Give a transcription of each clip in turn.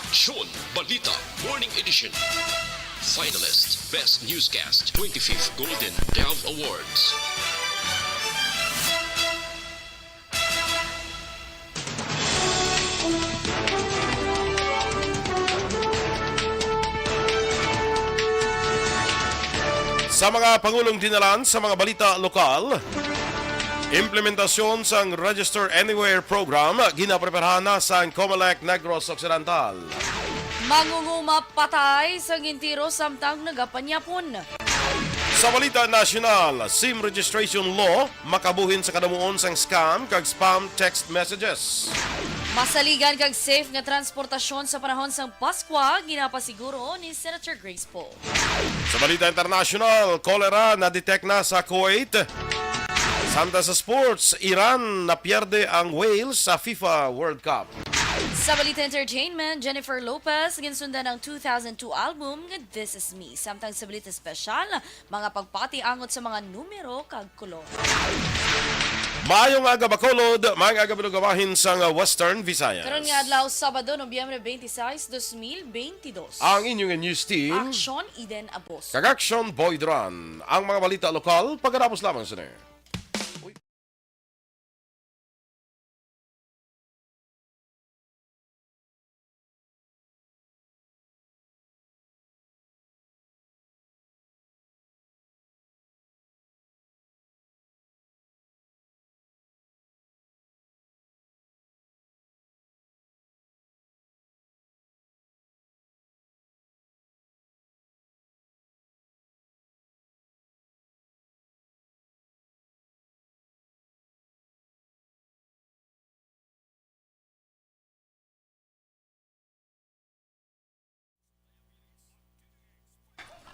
Aksyon Balita Morning Edition. Finalist Best Newscast 25th Golden Dove Awards. Sa mga Pangulong dinalan sa mga balita lokal, implementasyon sang Register Anywhere program ginapreparahan na sa Comelec Negros Occidental. Mangunguma patay sa gintiro samtang nagapanyapon. Sa balita nasyonal, SIM registration law makabuhin sa kadamuon sang scam kag spam text messages. Masaligan kag safe nga transportasyon sa panahon sang Pasko ginapasiguro ni Senator Grace Poe. Sa balita international, cholera na-detect na sa Kuwait. Samtang sa sports, Iran napierde ang Wales sa FIFA World Cup. Sa balita entertainment, Jennifer Lopez ginsundan ang 2002 album nga This Is Me. Samtang sa balita special, mga pagpati angot sa mga numero kag kolor. Maayong aga Bacolod, maayong aga binugawahin sa Western Visayas. Karon nga adlaw Sabado, Nobyembre 26, 2022. Ang inyong news team, Aksyon Eden Abos. Kag-Action Boyd Run. Ang mga balita lokal, pagkatapos lamang sa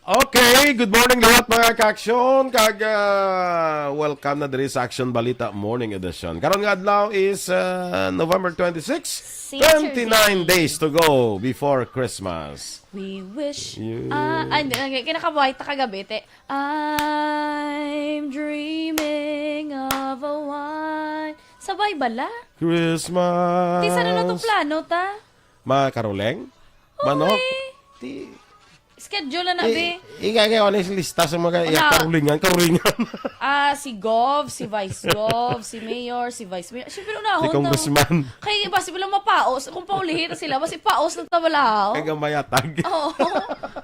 Okay, good morning lahat mga ka-aksyon. Welcome na diri sa Action Balita Morning Edition. Karon nga adlaw is November 26, 29 days to go before Christmas. We wish You- kinakabuhay ta kagabi te. I'm dreaming of a one. Sabay bala? Christmas. Di sana na itong plano ta? Makaroleng? Manok? Ti Schedule na be. Igagay ko na yung lista sa mga karulingan. Si Gov, si Vice Gov, si Mayor, si Vice Mayor. Siyempre Si unahon Congressman. Kaya basi bilang mapaos. Kung paulihin sila, basi paos ng tabalaw. Kagang mayatag. Oo.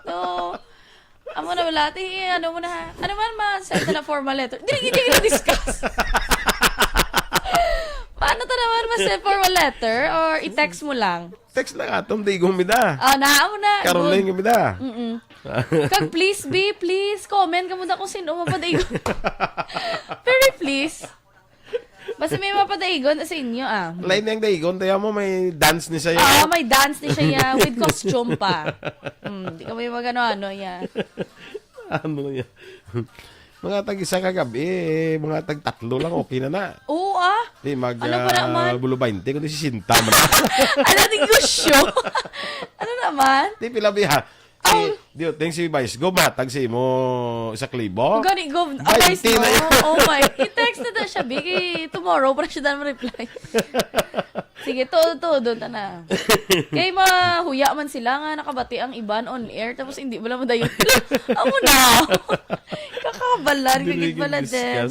No. Amo na wala. Ano mo na. Ano man send na formal letter. Hindi na discuss. Paano to naman ma-send formal letter or i-text mo lang? Text lang atong di gumida. Naamo na. Caroline gumida. Kag please comment ka muna kung sino mapadaigon. Very please. Basta may mapadaigon sa inyo Lain yung daigon, tayo mo may dance ni siya. may dance ni siya with costume pa. Di ka may magano-ano yan. Ano yan? Mga tag-isa kagabi, mga tag-tatlo lang, okay na. Oo Di mag Ano pa naman? bulo 20, kundi si Sinta mo na. Ano din gusto? Ano naman? Di pilabi ha. Diyo, ting si Vice, go matag si mo sa klibo. Gani go. Guys, Guys, no. na yun. Oh my. I-text na daw siya, Biggie. Tomorrow, para siya daan reply. Sige, todo ta na. Kaya mahuya man sila nga nakabati ang iban on air tapos hindi wala mo dayon. Amo na. Kakabalan, kagit pala din.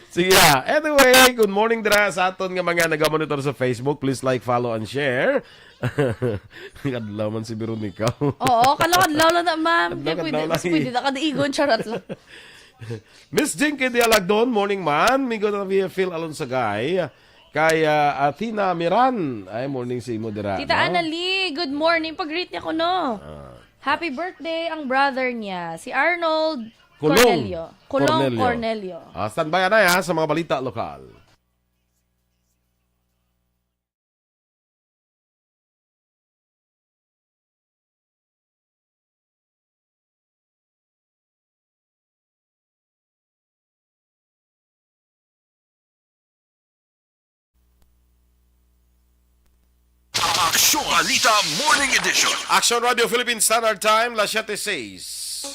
Sige ha. Anyway, good morning dira sa aton nga mga nagamonitor sa Facebook. Please like, follow, and share. Kadlaw man si Veronica. Oo, kalakadlaw lang na, ma'am. Kadlaw lang. Pwede na kadaigon, charot lang. Miss Jinky Dialagdon, morning man. Migo na feel alon sa guy. Kay Athena Miran. Ay, morning si Imo dira. Tita Annalie, good morning. Pag-greet niya ko, no? Happy birthday ang brother niya, si Arnold Cornelio. Cornelio. Standby na ya sa mga balita lokal. Aksyon Balita Morning Edition. Action Radio Philippine Standard Time, las 7:06.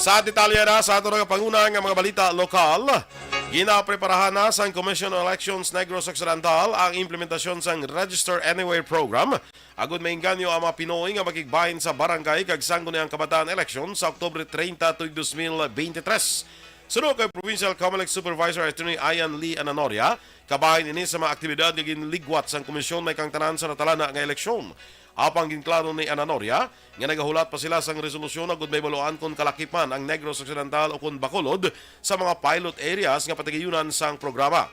Sa detalye na sa ato nga pangunang mga balita lokal, Ginapreparahan na sa Commission on Elections Negros Occidental ang implementasyon sa Register Anywhere program. Agud may inganyo ang mga Pinoy nga makigbahin sa barangay kag sangguniang kabataan election sa Oktubre 30 tuig 2023. Sunod kay Provincial Comelec Supervisor Attorney Ian Lee Ananoria, kabahin ini sa mga aktibidad nga ginligwat sa komisyon may kang tanan sa natalana nga eleksyon. Apang ginklaro ni Ananoria, nga nagahulat pa sila sang resolusyon agud may baluan kung kalakipan ang Negros Occidental o kung Bacolod sa mga pilot areas nga patigayunan sang programa.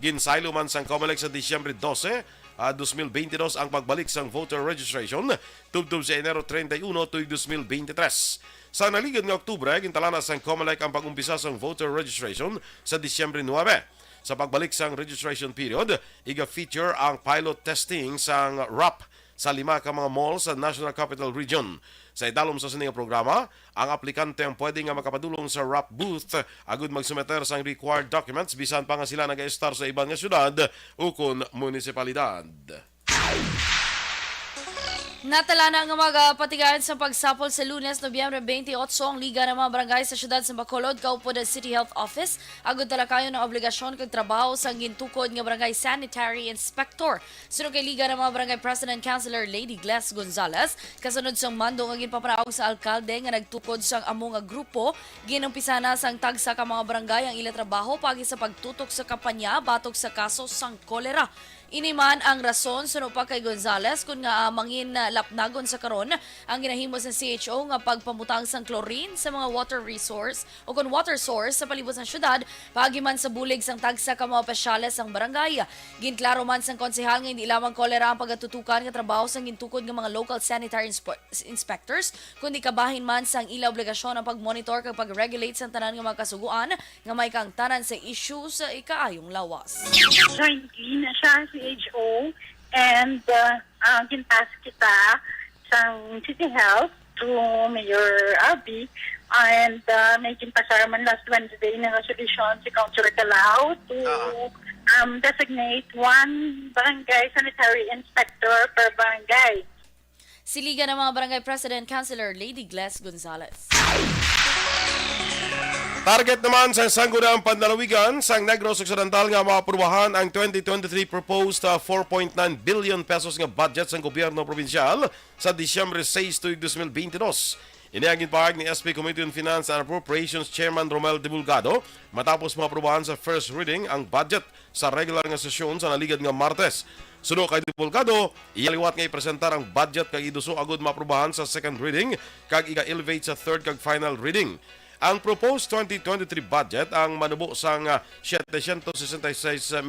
Ginsaylo man sang Comelec sa Disyembre 12, 2022 ang pagbalik sang voter registration tubtob sa Enero 31 tuig 2023. Sa naligid nga Oktubre, gintalana sang Comelec ang pag-umpisa sang voter registration sa Disyembre 9. Sa pagbalik sang registration period, iga-feature ang pilot testing sang RAP sa 5 ka mga mall sa National Capital Region. Sa idalom sa sining programa, ang aplikante ang pwede nga makapadulong sa RAP booth agud magsumeter sang required documents bisan pa nga sila nag-estar sa ibang nga syudad ukon munisipalidad. Natalana nga magpatigaan sa pagsapol sa Lunes, Nobyembre 28 ang Liga ng mga Barangay sa siyudad sa Bacolod kaupo ng City Health Office. Agud talakayon ng obligasyon kag trabaho sa gintukod nga Barangay Sanitary Inspector. Sunod kay Liga ng mga Barangay President Councilor Lady Gles Gonzalez, kasunod sang mando nga ginpapanaog sa alkalde nga nagtukod sang amo nga grupo, ginumpisa na sang tagsa ka mga barangay ang ila trabaho pagi sa pagtutok sa kampanya batok sa kaso sang kolera. Iniman ang rason suno pa kay Gonzales kung nga mangin lapnagon sa karon ang ginahimo sa CHO nga pagpamutang sang chlorine sa mga water resource o kung water source sa palibot ng syudad pagi man sa bulig sang tagsa ka mga opisyales sang barangay. Ginklaro man sang konsehal nga hindi lamang kolera ang pagatutukan nga trabaho sang gintukod nga mga local sanitary inspectors kundi kabahin man sang ila obligasyon ang pagmonitor kag pag-regulate sang tanan nga mga kasuguan nga may kang tanan sa issue sa ikaayong lawas. Jointly na siya CHO and gintas kita sa City Health through Mayor Abby and may ginpasara man last Wednesday na resolution si Councilor Calao to designate one barangay sanitary inspector per barangay. Si Liga ng mga Barangay President Councilor Lady Gles Gonzalez. Target naman sa sangguniang panlalawigan sang Negros Occidental nga maaprubahan ang 2023 proposed 4.9 billion pesos nga budget sang gobyerno probinsyal sa Disyembre 6 tuig 2022. Iniagin pahag ni SP Committee on Finance and Appropriations Chairman Romel Divulgado matapos maaprubahan sa first reading ang budget sa regular nga sesyon sa naligad nga Martes. Suno kay Divulgado, iyaliwat nga ipresentar ang budget kag iduso agud maaprubahan sa second reading kag iga-elevate sa third kag final reading. Ang proposed 2023 budget ang manubo sang 766,355,000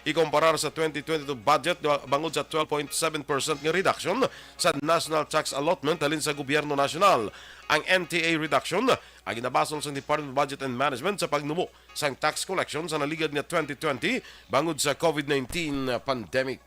ikumparar sa 2022 budget bangod sa 12.7% nga reduction sa national tax allotment halin sa gobyerno nasyonal. Ang NTA reduction ang ginabasol sa Department of Budget and Management sa pagnubo sang tax collection sa naligad nga 2020 bangod sa COVID-19 pandemic.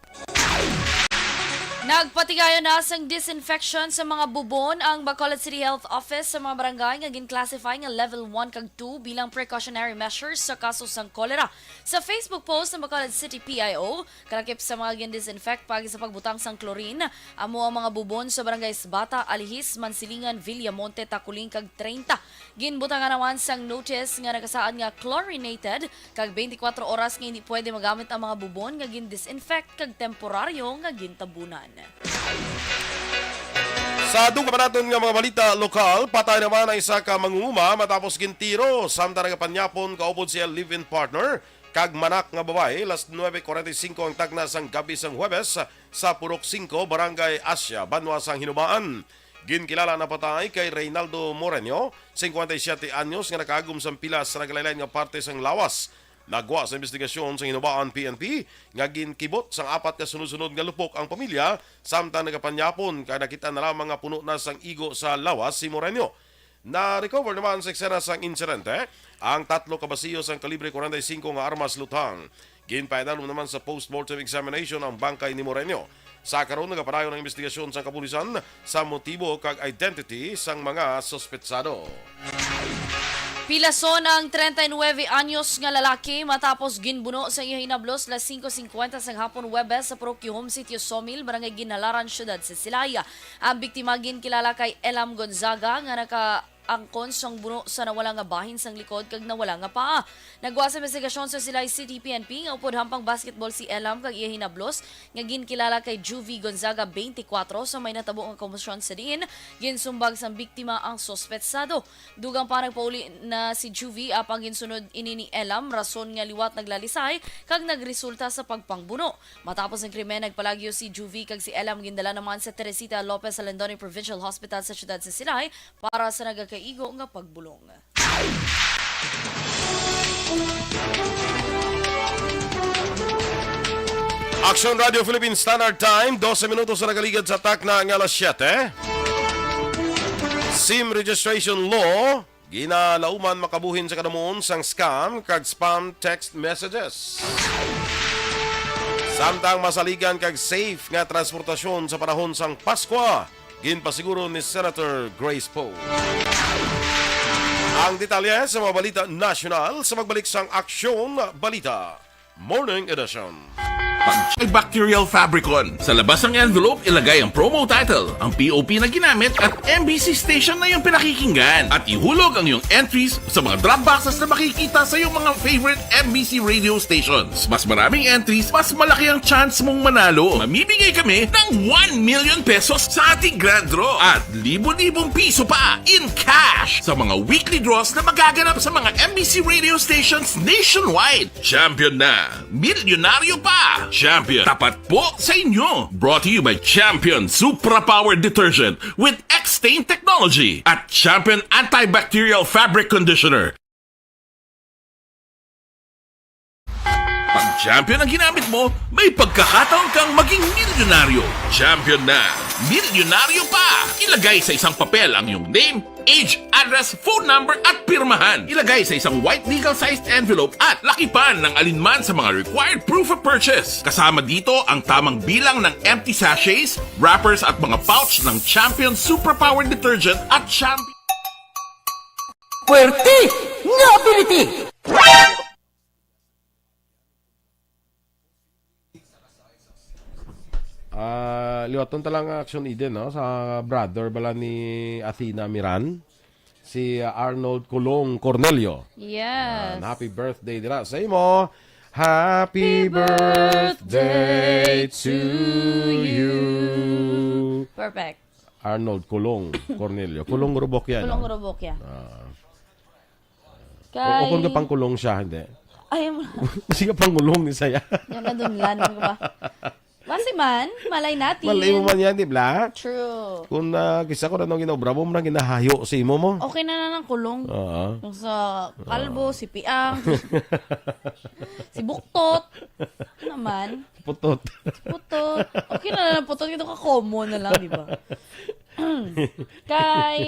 Nagpatigayon na sang disinfection sa mga bubon ang Bacolod City Health Office sa mga barangay nga gin-classify nga level 1 kag 2 bilang precautionary measures sa kaso sang kolera. Sa Facebook post ng Bacolod City PIO, kalakip sa mga gin-disinfect pagi sa pagbutang sang chlorine, amo ang mga bubon sa barangay Bata, Alihis, Mansilingan, Villamonte, Takuling kag 30. Ginbutang naman sang notice nga nagasaad nga chlorinated kag 24 oras nga hindi pwede magamit ang mga bubon nga gin-disinfect kag temporaryo nga gintabunan. Sa duga pa natin nga mga balita lokal, patay naman ang isa ka mangunguma matapos gintiro samtang nagapanyapon kaupod siya live-in partner kag manak nga babae. Las 9:45 ang tagna sang gabi sang Huwebes sa Purok 5, Barangay Asia, Banwa sang Hinubaan. Ginkilala na patay kay Reynaldo Moreno, 57 anyos nga nakaagum sa pilas sa naglaylay nga parte sang lawas. Nagwa sa investigasyon sa Hinubaan PNP nga ginkibot sang 4 ka sunod-sunod nga lupok ang pamilya samtang nagapanyapon kay nakita na lamang nga puno na sang igo sa lawas si Moreno. Na-recover naman sa eksena sang insidente ang 3 ka basiyo sang kalibre 45 nga armas lutang. Ginpaidalom naman sa post-mortem examination ang bangkay ni Moreno. Sa karon nagapadayon ng investigasyon sa kapulisan sa motibo kag identity sang mga sospetsado. Pilason ang 39 anyos nga lalaki matapos ginbuno sa iya hinablos las 5:50 sa hapon Huwebes sa Parokyahom Sitio Somil, Barangay Ginalaran, Syudad sa Silaya. Ang biktima ginkilala kay Elam Gonzaga nga angkon sang buno sa nawala nga bahin sang likod kag nawala nga paa. Nagwa sa investigasyon sa Silay City PNP nga upod hampang basketball si Elam kag iya hinablos nga ginkilala kay Juvie Gonzaga 24 sa may natabo nga komosyon sa diin. Ginsumbag sang biktima ang sospetsado. Dugang pa nagpauli na si Juvie apang ginsunod ini ni Elam rason nga liwat naglalisay kag nagresulta sa pagpangbuno. Matapos ang krimen nagpalagyo si Juvie kag si Elam gindala naman sa Teresita Lopez Alendoni Provincial Hospital sa siyudad sa Silay para sa nagakaigo nga pagbulong. Action Radio Philippines Standard Time, 12 minutos na nagaligad sa takna ng alas 7. SIM registration law, ginalauman makabuhin sa kanamuon sang scam kag spam text messages. Samtang masaligan kag safe nga transportasyon sa panahon sang Pasko, ginpasiguro ni Senator Grace Poe. Ang detalye sa mga balita national sa magbalik sang Aksyon Balita Morning Edition. Bacterial Fabricon. Sa labas ng envelope, ilagay ang promo title, ang POP na ginamit at MBC station na yung pinakikinggan. At ihulog ang iyong entries sa mga drop boxes na makikita sa iyong mga favorite MBC radio stations. Mas maraming entries, mas malaki ang chance mong manalo. Mamibigay kami ng 1 million pesos sa ating grand draw at libo-libong piso pa in cash sa mga weekly draws na magaganap sa mga MBC radio stations nationwide. Champion na, milyonaryo pa! Champion, tapat po sa inyo. Brought to you by Champion Supra Powered Detergent with X-Stain Technology at Champion Antibacterial Fabric Conditioner. Pag Champion ang ginamit mo, may pagkakataon kang maging milyonaryo. Champion na, milyonaryo pa! Ilagay sa isang papel ang iyong name, age, address, phone number at pirmahan. Ilagay sa isang white legal-sized envelope at lakipan ng alinman sa mga required proof of purchase. Kasama dito ang tamang bilang ng empty sachets, wrappers at mga pouch ng Champion Superpower Detergent at Champion... Puerte! Nobility! Liwaton talang Action Eden, no? Sa brother bala ni Athena Miran, si Arnold Colong Cornelio. Yes. Happy birthday dira sa imo. Happy birthday to you. Perfect. Arnold Colong Cornelio. Kulong rubok yan. Kulong no? rubok yan. O kung ka pang kulong siya, hindi. Ay, Kasi ka pang kulong ni saya. yan na dunlan ko ba? Basi man, malay natin. Malay mo man yan, di ba? True. Kung kisa ko na nung ginobra mo, na ginahayo sa imo mo. Okay na ng kulong. Oo. Yung sa kalbo, si Piang, si Buktot. Ano naman? Putot. Putot. Okay na ng putot. Ito ka-common na lang, di ba? Kay...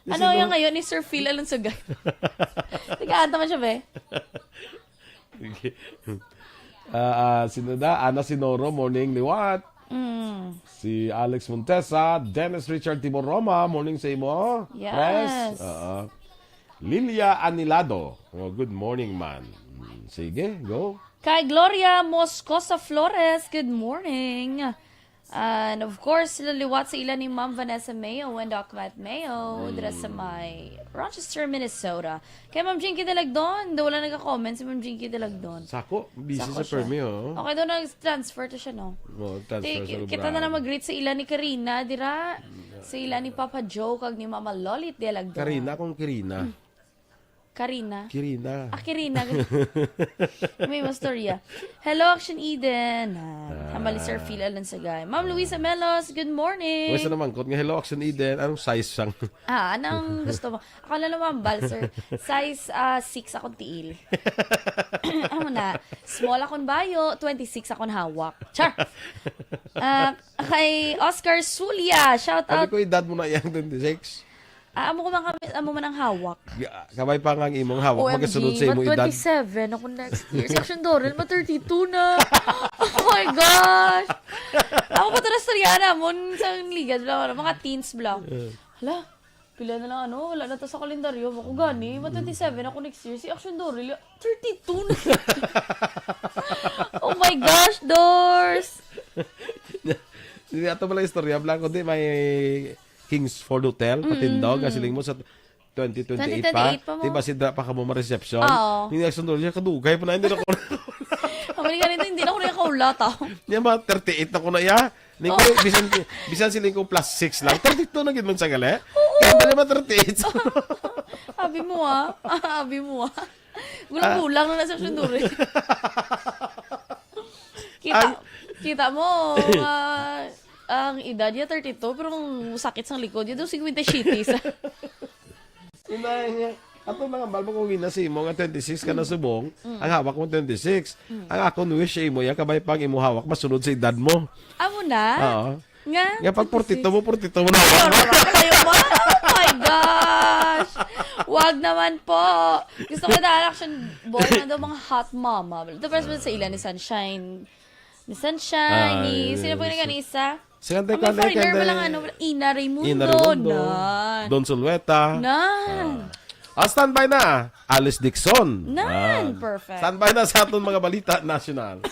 Ano yung ngayon ni Sir Phil Alonsagay? Nag-aanta man siya, be? Sino na? Ana Sinoro, morning liwat. Si Alex Montesa, Dennis Richard Timor Roma, morning sa imo. Yes. Press. Lilia Anilado, good morning man. Sige, go. Kay Gloria Moscosa Flores, good morning. And of course, liliwat sa ilan ni Ma'am Vanessa Mayo and Doc Matt Mayo dira sa may Rochester, Minnesota. Kay Ma'am Jinky Dalagdon, wala nagka-comment si Ma'am Jinky Dalagdon. Sako, busy Sako sa siya. Permi, oh. Okay, doon nag-transfer to siya, no? Transfer sa Kita na lang mag-greet sa ilan ni Karina, dira. Sa ilan ni Papa Joe, kag ni Mama Lolit Dalagdon. Karina kung Kirina. Karina. Kirina. Kirina. May mastorya. Hello, Action Eden. Hamali Sir Phil Alonsagay. Ma'am Luisa Melos, good morning. Wesa naman, kot nga hello Action Eden, anong size siyang? Anong gusto mo? Ako na naman, Balser. Size 6 akong tiil. Ano na? Small akong bayo, 26 akong hawak. Char! Kay Oscar Sulia, shout Sabi out. ko, edad mo na yan, 26. Amo mo ng hawak. Kamay pa nga ang imong hawak, magasunod sa imong edad. 27 ako next year. Si Action Dorel, 32 na. Oh my gosh! Ako pa ito na storyana mo sa ligas, mga teens blang. Hala, pila na lang wala na to sa kalendaryo. Ako gani, 27 ako next year. Si Action Dorel, 32 na. Oh my gosh, Dors! Ito pala istorya, Blanco, di may Kingsford Hotel, patindog, siling mo sa 2028 pa. 2028 pa mo. Diba sidra pa ka mo ma-reception? Oo. Hindi nagsunod niya, kadugay pa na, hindi na ko Kamali ka nito, hindi na ako nakakaula tao. Niya ba, 38 na ko na ya? Ning ko, bisan siling ko plus 6 lang. 32 na gid man sa gali. Kaya pala ba 38? Abi mo abi mo Gulang-gulang na nasa sunduri. Kita mo, ang edad niya 32, pero ang sakit sa likod, yun daw 50 shitties. Sinayin niya. Ato mga balbo kong ginasi mo nga 26 ka na subong, ang hawak mo 26. Ang akong wish mo ya kabay pang imo hawak masunod sa edad mo. Amo na? Oo. Nga? Nga pag 42 mo na hawak mo. Kalayo mo? Oh my gosh! Wag naman po. Gusto ko na action boy na daw mga hot mama. Ito first sa ilan ni Sunshine. Ni Sunshine, ni sino po yung isa? Sige, May foreigner mo lang Ina Raimundo. Ina Raimundo. Nan. Don Sulueta. Nan. Standby na. Alice Dixon. Nan. Perfect. Standby na sa aton mga balita national.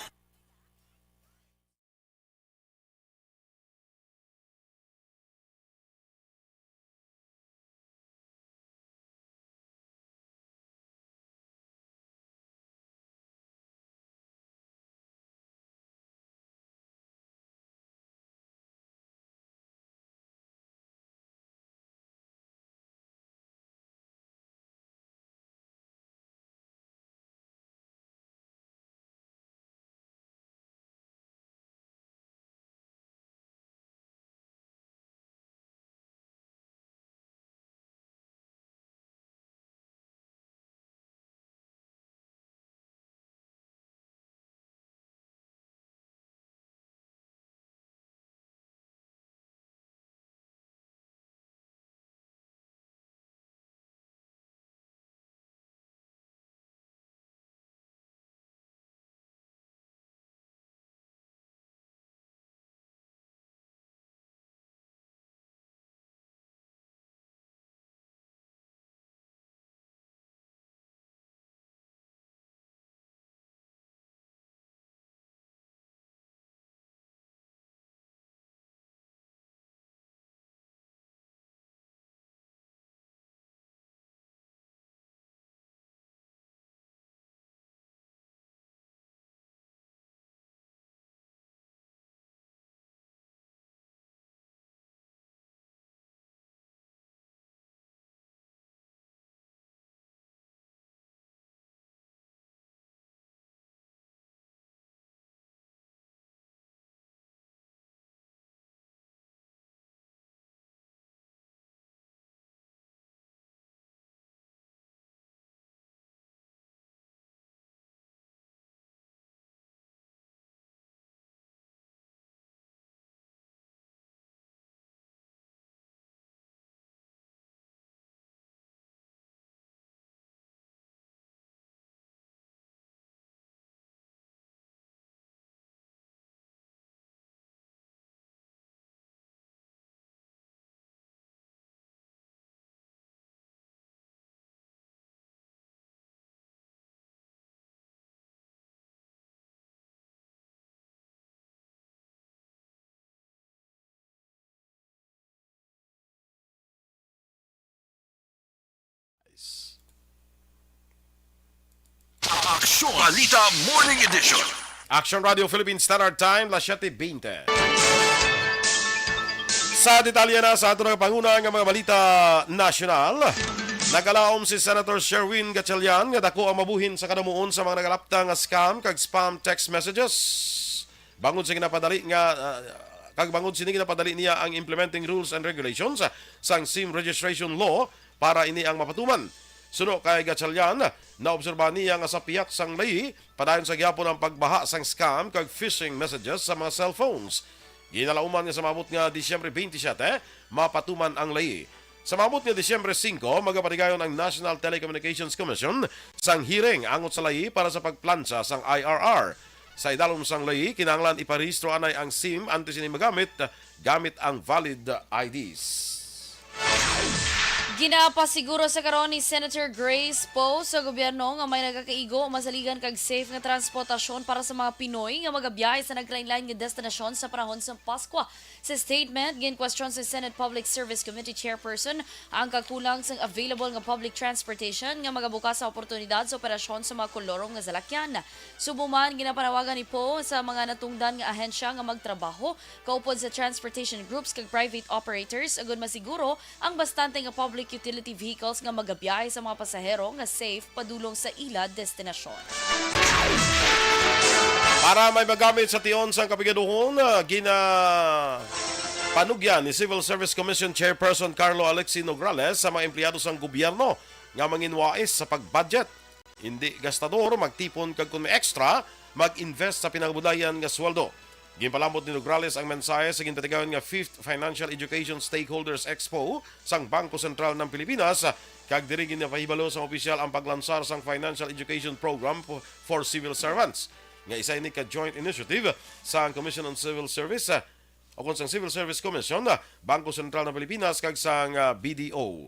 Aksyon Balita Morning Edition. Action Radio Philippines Standard Time, 7:20. Sa detalye na sa ato ng panguna ng mga balita nasyonal, nagalaom si Senator Sherwin Gatchalian nga dako ang mabuhin sa kanamuon sa mga nagalapta nga scam kag spam text messages. Bangod sa ginapadali nga bangod sini ginapadali niya ang implementing rules and regulations sang SIM registration law para ini ang mapatuman. Suno kay Gatchalian, naobserba niya nga sa piyat sang layi padayon sa gyapon ang pagbaha sang scam kag phishing messages sa mga cellphones. Ginalauman nga sa mabot nga Disyembre 27, mapatuman ang layi. Sa mabot nga Disyembre 5, magapatigayon ang National Telecommunications Commission sang hearing angot sa layi para sa pagplansa sang IRR. Sa idalom sang layi, kinahanglan iparehistro anay ang SIM antes ini magamit gamit ang valid IDs. Ginapasiguro sa karon ni Senator Grace Poe sa gobyerno nga may nagakaigo masaligan kag safe nga transportasyon para sa mga Pinoy nga magabiyahe sa naglain-lain nga destinasyon sa panahon sa Pasko. Sa statement, gin-question sa Senate Public Service Committee Chairperson ang kakulang sa available nga public transportation nga magabukas sa oportunidad sa operasyon sa mga kolorong nga salakyan. Subuman, ginapanawagan ni Poe sa mga natungdan nga ahensya nga magtrabaho kaupod sa transportation groups kag private operators agud masiguro ang bastante nga public utility vehicles nga magabiyahe sa mga pasahero nga safe padulong sa ila destinasyon. Para may magamit sa tiyon sa kapigaduhon, panugyan ni Civil Service Commission Chairperson Carlo Alexi Nograles sa mga empleyado sang gobyerno nga manginwais sa pagbudget. Hindi gastador, magtipon kag kung may extra, mag-invest sa pinagbudayan nga sweldo. Ginpalambot ni Nograles ang mensahe sa ginpatigawan nga 5th Financial Education Stakeholders Expo sang Bangko Sentral ng Pilipinas kag diri ginapahibalo sa opisyal ang paglansar sang Financial Education Program for Civil Servants nga isa ini ka joint initiative sa Commission on Civil Service o kung sang Civil Service Commission, Bangko Sentral ng Pilipinas kag sang BDO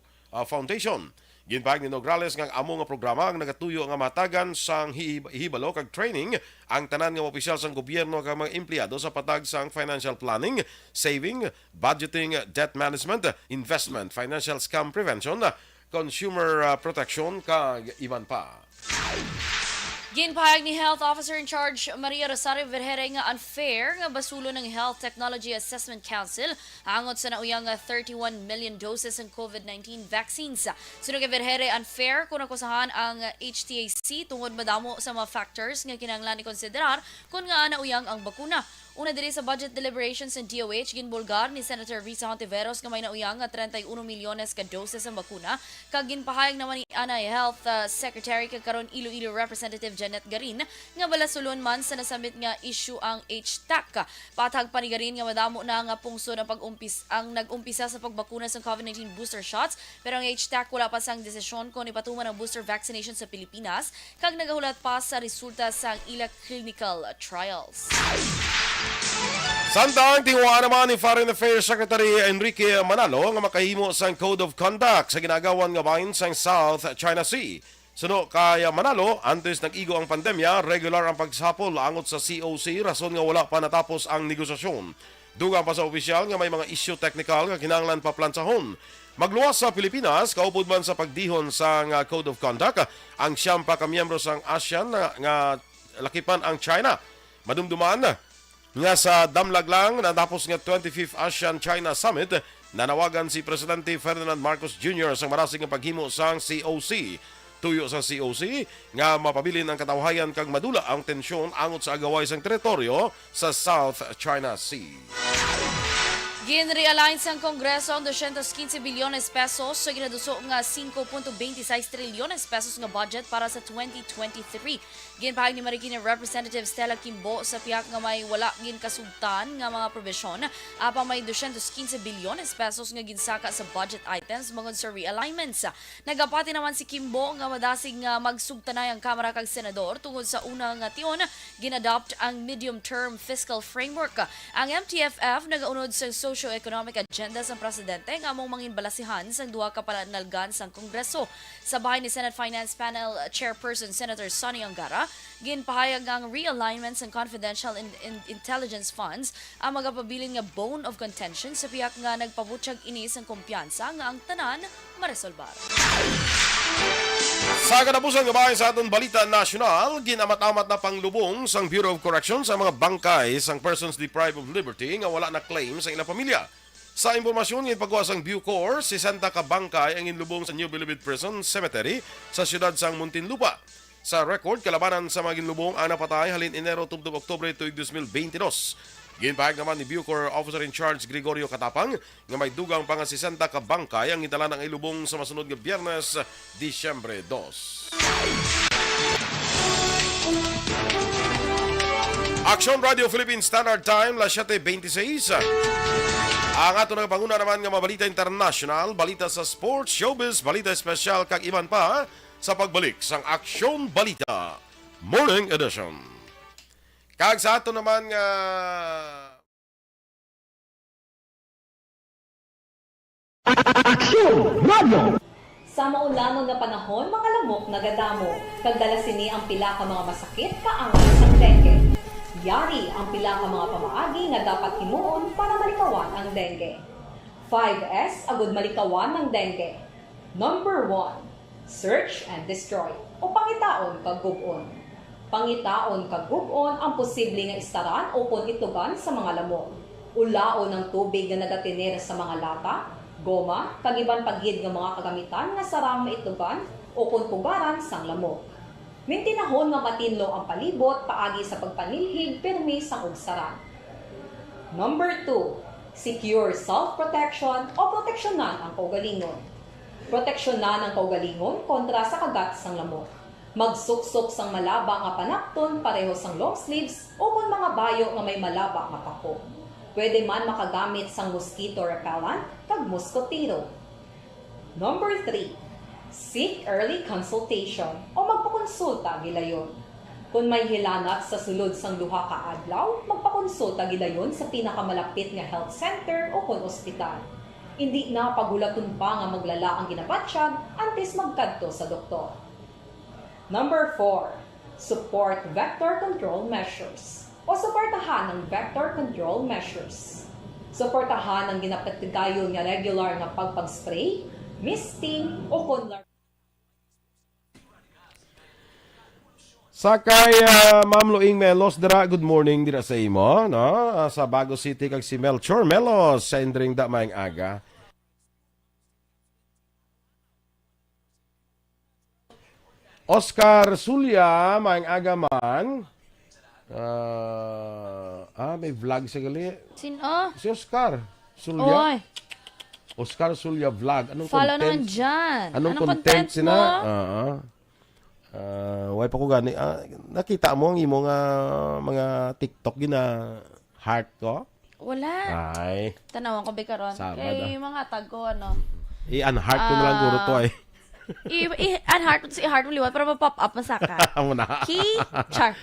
Foundation. Ginpahag ni Nograles nga amo nga programa ang nagatuyo nga matagan sang hibalo kag training ang tanan nga opisyal sang gobyerno kag mga empleyado sa patag sang financial planning, saving, budgeting, debt management, investment, financial scam prevention, consumer protection kag iban pa. Ginpahayag ni Health Officer in Charge Maria Rosario Vergere nga unfair nga basulo ng Health Technology Assessment Council hangot sa nauyang 31 million doses ng COVID-19 vaccines. Sunod kay Vergere, unfair kung nakusahan ang HTAC tungod madamo sa mga factors nga kinahanglan ikonsiderar kung nga nauyang ang bakuna. Una diri sa budget deliberations ng DOH, ginbulgar ni Senator Risa Hontiveros nga may nauyang 31 milyones ka doses ng bakuna. Kag ginpahayag naman ni Anay Health Secretary kag karon Iloilo Representative Janet Garin nga balasulon man sa nasamit nga issue ang HTAC. Patag pa ni Garin nga madamo na nga pungsod ang nag-umpisa sa pagbakuna sa COVID-19 booster shots, pero ang HTAC wala pa sang desisyon kung ipatuman ang booster vaccination sa Pilipinas kag nagahulat pa sa resulta sa ila clinical trials. Samtang tingwa naman ni Foreign Affairs Secretary Enrique Manalo nga makahimo sang Code of Conduct sa ginagawan nga bahin sang South China Sea. Suno kay Manalo, antes nag-igo ang pandemya, regular ang pagsapol angot sa COC rason nga wala pa natapos ang negosasyon. Dugang pa sa opisyal nga may mga issue technical nga kinahanglan pa plansahon. Magluwas sa Pilipinas, kaupod man sa pagdihon sang Code of Conduct, ang siyam pa ka miyembro sang ASEAN nga lakipan ang China. Madumduman nga sa damlag lang natapos nga 25th ASEAN-China Summit, nanawagan si Presidente Ferdinand Marcos Jr. sa marasig nga paghimo sang COC. Tuyo sa COC nga mapabilin ang katawhayan kag madula ang tensyon angot sa agaway sang teritoryo sa South China Sea. Gin-realign sa Kongreso ang 215 bilyones pesos sa ginaduso nga 5.26 trilyones pesos nga budget para sa 2023. Ginpahayag ni Marikina Representative Stella Kimbo sa piyak nga may wala gin kasugtan nga mga probisyon apang may 215 bilyones pesos nga ginsaka sa budget items mangod sa realignments. Nagapati naman si Kimbo nga madasig nga magsugtanay ang Kamara kag Senador tungod sa una nga tion ginadopt ang medium-term fiscal framework. Ang MTFF nagaunod sa socio-economic agenda sa presidente nga among manginbalasihan sa duha ka panalgan sa Kongreso. Sa bahay ni Senate Finance Panel Chairperson Senator Sonny Angara, ginpahayag ang realignment sa confidential intelligence funds ang magapabilin nga bone of contention sa piyak nga nagpabutyag inis ang kumpiyansa nga ang tanan maresolbar. Sa katapusan nga bahay sa aton balita nasyonal, ginamat-amat na panglubong sang Bureau of Corrections sa mga bangkay sang persons deprived of liberty nga wala na claim sa ilang pamilya. Sa impormasyon ng paggawa sang Bucor, 60 ka bangkay ang inlubong sa New Bilibid Prison Cemetery sa siyudad sang Muntinlupa. Sa record, kalabanan sa mga ginlubong ang napatay halin Enero tubdob Oktubre tuig 2022. Ginpahayag naman ni Bucor Officer in Charge Gregorio Katapang nga may dugang pa nga 60 ka bangkay ang itala ng ilubong sa masunod nga Biyernes, Disyembre 2. Action Radio Philippine Standard Time, las 7:26. Ang ato ng panguna naman nga mabalita international, balita sa sports, showbiz, balita espesyal kag iban pa sa pagbalik sang Action Balita Morning Edition. Kag sa ato naman nga Action Radio! Sa maulanon nga panahon, mga lamok nagadamo. Kagdala sini ang pila ka mga masakit kaangan sa dengue. Yari ang pila ka mga pamaagi nga dapat himuon para malikawan ang dengue. 5S agud malikawan ng dengue. Number 1, search and destroy o pangitaon kag gub-on. Pangitaon kag gub-on ang posible nga istaran o pon itugan sa mga lamok. Ulaon ng tubig nga nagatinir sa mga lata, goma, kag iban paggid nga mga kagamitan nga sarang maitugan o kung pugaran sang lamok. Mintinahon nga matinlo ang palibot paagi sa pagpanilhig pirmi sang ugsaran. Number 2, secure self-protection o proteksyonan ang kaugalingon. Proteksyonan ang kaugalingon kontra sa kagat sang lamok. Magsuksok sang malaba nga panakton pareho sang long sleeves o kung mga bayo nga may malaba nga pako. Pwede man makagamit sang mosquito repellent kag mosquitero. Number 3, seek early consultation o magpakonsulta gilayon. Kung may hilanat sa sulod sang duha ka adlaw, magpakonsulta gilayon sa pinakamalapit nga health center o kon ospital. Hindi na pagulaton pa nga maglala ang ginabatsyag antes magkadto sa doktor. Number 4, support vector control measures o suportahan ng vector control measures. Suportahan ang ginapatigayon nga regular nga pagpag-spray, misting o kon Sakay Ma'am Luing Melos dira, good morning dira sa imo, no? Sa Bago City kag si Melchor Melos sa indring da maayong aga. Oscar Sulya maayong aga man. May vlog sa gali. Sino? Si Oscar Sulya. Oy, Oscar Sulya vlog. Anong follow content? naman dyan. Anong Anong content content sina? mo? Way pa ko gani. Nakita mo ang imong mga TikTok gina heart ko? Wala. Ay. Tanawan ko ba karon? Sabad, Kay mga tag ko, ano. I-unheart ko na lang guro to ay. I-unheart mo to si i-heart mo liwat para ma-pop up masaka. Amo na. Key, char.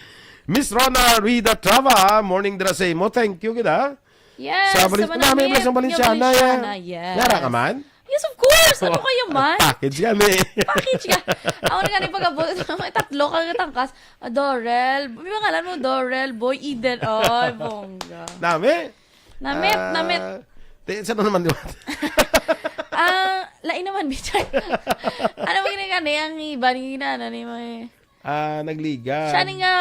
Miss Rona Rida Trava, morning dira sa imo. Thank you kita. Yes, Sa Namin Blas ng Balenciana. Yes. Yara ka man? Yes, of course. Ano kayo man? Package kami. Package ka. Ako na ganun pag-abot. May tatlo kang tangkas. Dorel. May pangalan mo, Dorel. Boy Eden. Ay, bongga. Nami? Namit. Saan naman di ba? Lain naman, bitchay. Ano ba ginagani? Ang iba ni ginana ni mo eh. Nagliga. Siya ni nga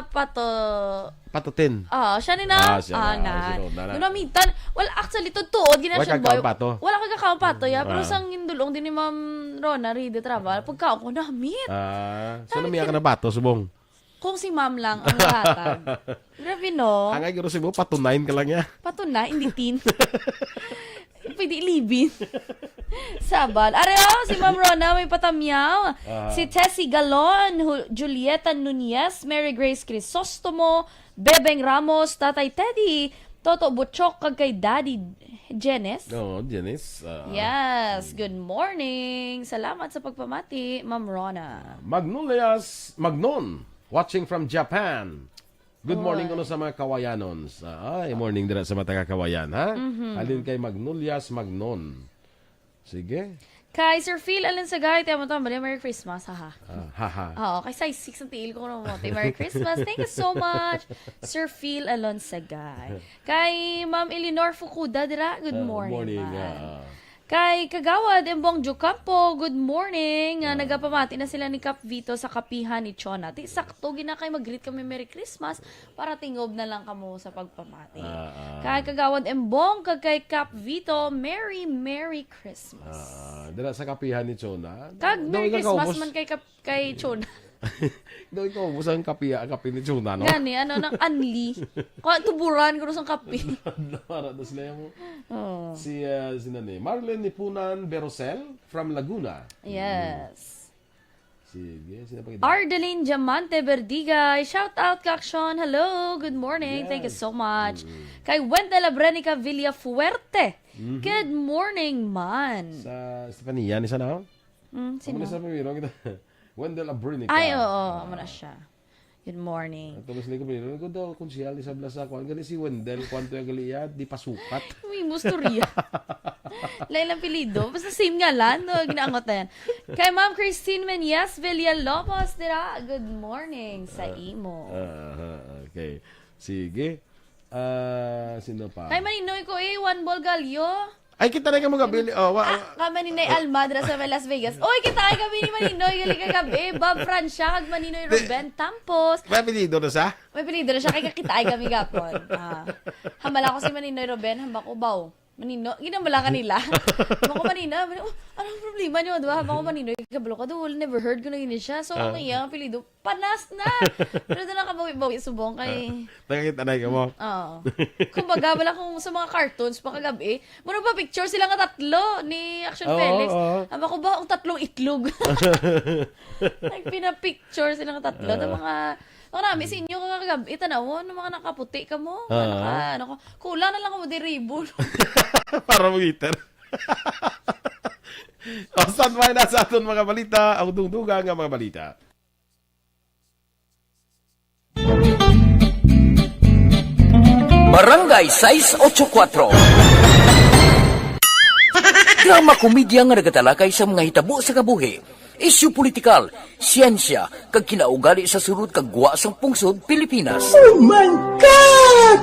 Patutin. siya ni na. Siya na. Nga. Sino na. Doon namitan. Well, actually, tuod. Wala kang pato. Wala kang kakampato, ya. Pero Ah. sang indulong din ni Ma'am Rona, Ride Travel, pagkaon ko, namit. So namiya ka na bato, subong. Kung si Ma'am lang ang hatag. Grabe, no? Ang ay guro si mo, patunayin ka lang ya. Pato na, hindi tin. Pwede ilibin. Sabad. Areo, si Ma'am Rona may patamyaw. Si Tessie Galon, Julieta Nunez, Mary Grace Crisostomo, Bebeng Ramos, Tatay Teddy, Toto Butchok, kag kay Daddy Jenes. No, Janice. Yes, good morning. Salamat sa pagpamati, Ma'am Rona. Magnon, watching from Japan. Good morning kuno sa mga kawayanons. Morning dira sa mga taga-kawayan, ha? Alin kay Magnolias Magnon. Sige. Kay Sir Phil Allen Sagay, tayo mo ito, Merry Christmas, haha. Haha. Oo, kay size 6 ang tiil ko naman mo. Merry Christmas. Thank you so much, Sir Phil Alon Sagay. Kay Ma'am Eleanor Fukuda, dira, good morning, ma'am. Kay Kagawad Embong Jucampo, good morning. Nagapamati na sila ni Cap Vito sa kapihan ni Chona. Sakto, ginakay mag-greet kami Merry Christmas para tingob na lang kamo sa pagpamati. Kay Kagawad Embong, kay Cap Vito, Merry Christmas. Dira sa kapihan ni Chona. Kag Merry Christmas man kay Chona. Daw ikaw, busang kapi ni Chona, no? Gani, ng Anli. Tuburan ko sa kapi. Para na sila mo. Oh. Si Marlene Nipunan Berosel from Laguna. Yes. Sige, sino pa kita? Ardeline Diamante Verdigay. Shout out, Kaksyon. Hello. Good morning. Thank you so much. Kay Wendela Brenica Villafuerte. Good morning, man. Sa Stefania, ni sana? Sino? Sa pamiro kita. Wendell Abrinica. Ay, oo. Amo na siya. Good morning. Tapos lang kami, ko daw, konsyal, sa Blasa, kung gali si Wendell, kwanto yung gali di pasukat. May musturya. Lain lang pilido. Basta same nga lang. No? Ginaangot na yan. Kay Ma'am Christine Menyes Villalobos, dira. Good morning sa imo. Okay. Sige. Sino pa? Kay Maninoy ko One Ball Galyo. Ay, kita na ka mga bili. Kami ni Almadra sa Las Vegas. Oy, kita ay kami ni Maninoy. Galing kagabi. Bob Francia, kag Maninoy Ruben Tampos. May pilido na sa? May pilido na siya. Kaya kita ay kami gapon. Hambala ko si Maninoy Ruben. Hamba ko baw. Manino, ginambala kanila. Hamba ko Manina. Anong problema niyo? Diba? Hamba ko Maninoy. Kabalo ka doon. Never heard ko na yun siya. So, ang iyang pilido. Panas na. Pero doon nakabawi-bawi subong kay... Nakakita na ka mo? Oo. Kumbaga, wala kung sa mga cartoons, pakagabi, muna pa picture sila nga tatlo ni Action Felix. Hamba ko ba, ang tatlong itlog? Nagpina-picture sila nga tatlo ng mga... Marami sa inyo kagabi, tanawon, ng mga nakaputi ka mo. Kulang na lang mo di ribbon. Para mo gitar. Saan may nasa aton mga balita, ang dungduga nga mga balita. Barangay 684. Drama komedya nga nagatalakay sa mga hitabo sa kabuhi. Isyu politikal, siyensya, kag kinaugali sa surut kag guwa sang pungsod Pilipinas. Oh my God!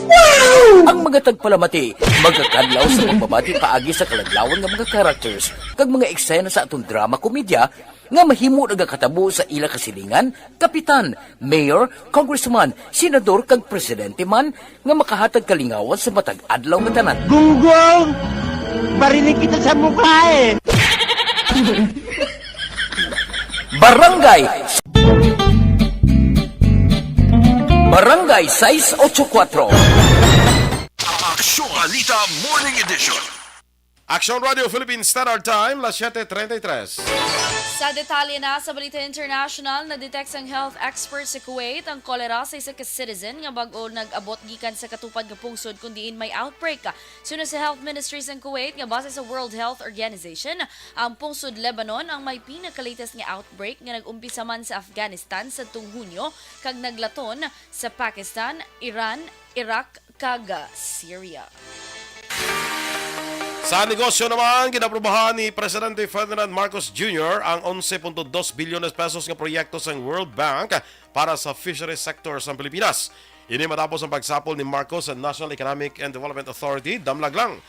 Wow! Ang mga tagpalamati, magkakadlaw sa pagbabati paagi sa kalaglawan ng mga characters kag mga eksena sa atong drama komedya nga mahimo nagakatabo sa ila kasilingan, kapitan, mayor, congressman, senador kag presidente man nga makahatag kalingawan sa matag adlaw nga tanan. Gunggong! Barinig kita sa mukha eh! Barangay 684. Aksyon Balita Morning Edition. Action Radio Philippines Standard Time, las 7:33. Sa detalye na sa Balita International, na-detect ang health expert sa Kuwait ang kolera sa isa ka citizen nga bag-o nag-abot gikan sa katupad nga pungsod kung diin may outbreak. Sunod sa Health Ministry sa Kuwait nga base sa World Health Organization, ang pungsod Lebanon ang may pinaka-latest nga outbreak nga nag-umpisa man sa Afghanistan sa tung Hunyo kag naglaton sa Pakistan, Iran, Iraq kag Syria. Sa negosyo naman, ginaprubahan ni Presidente Ferdinand Marcos Jr. ang 11.2 bilyones pesos nga proyekto sa World Bank para sa fisheries sector sa Pilipinas. Ini matapos ang pagsapol ni Marcos sa National Economic and Development Authority, damlag lang.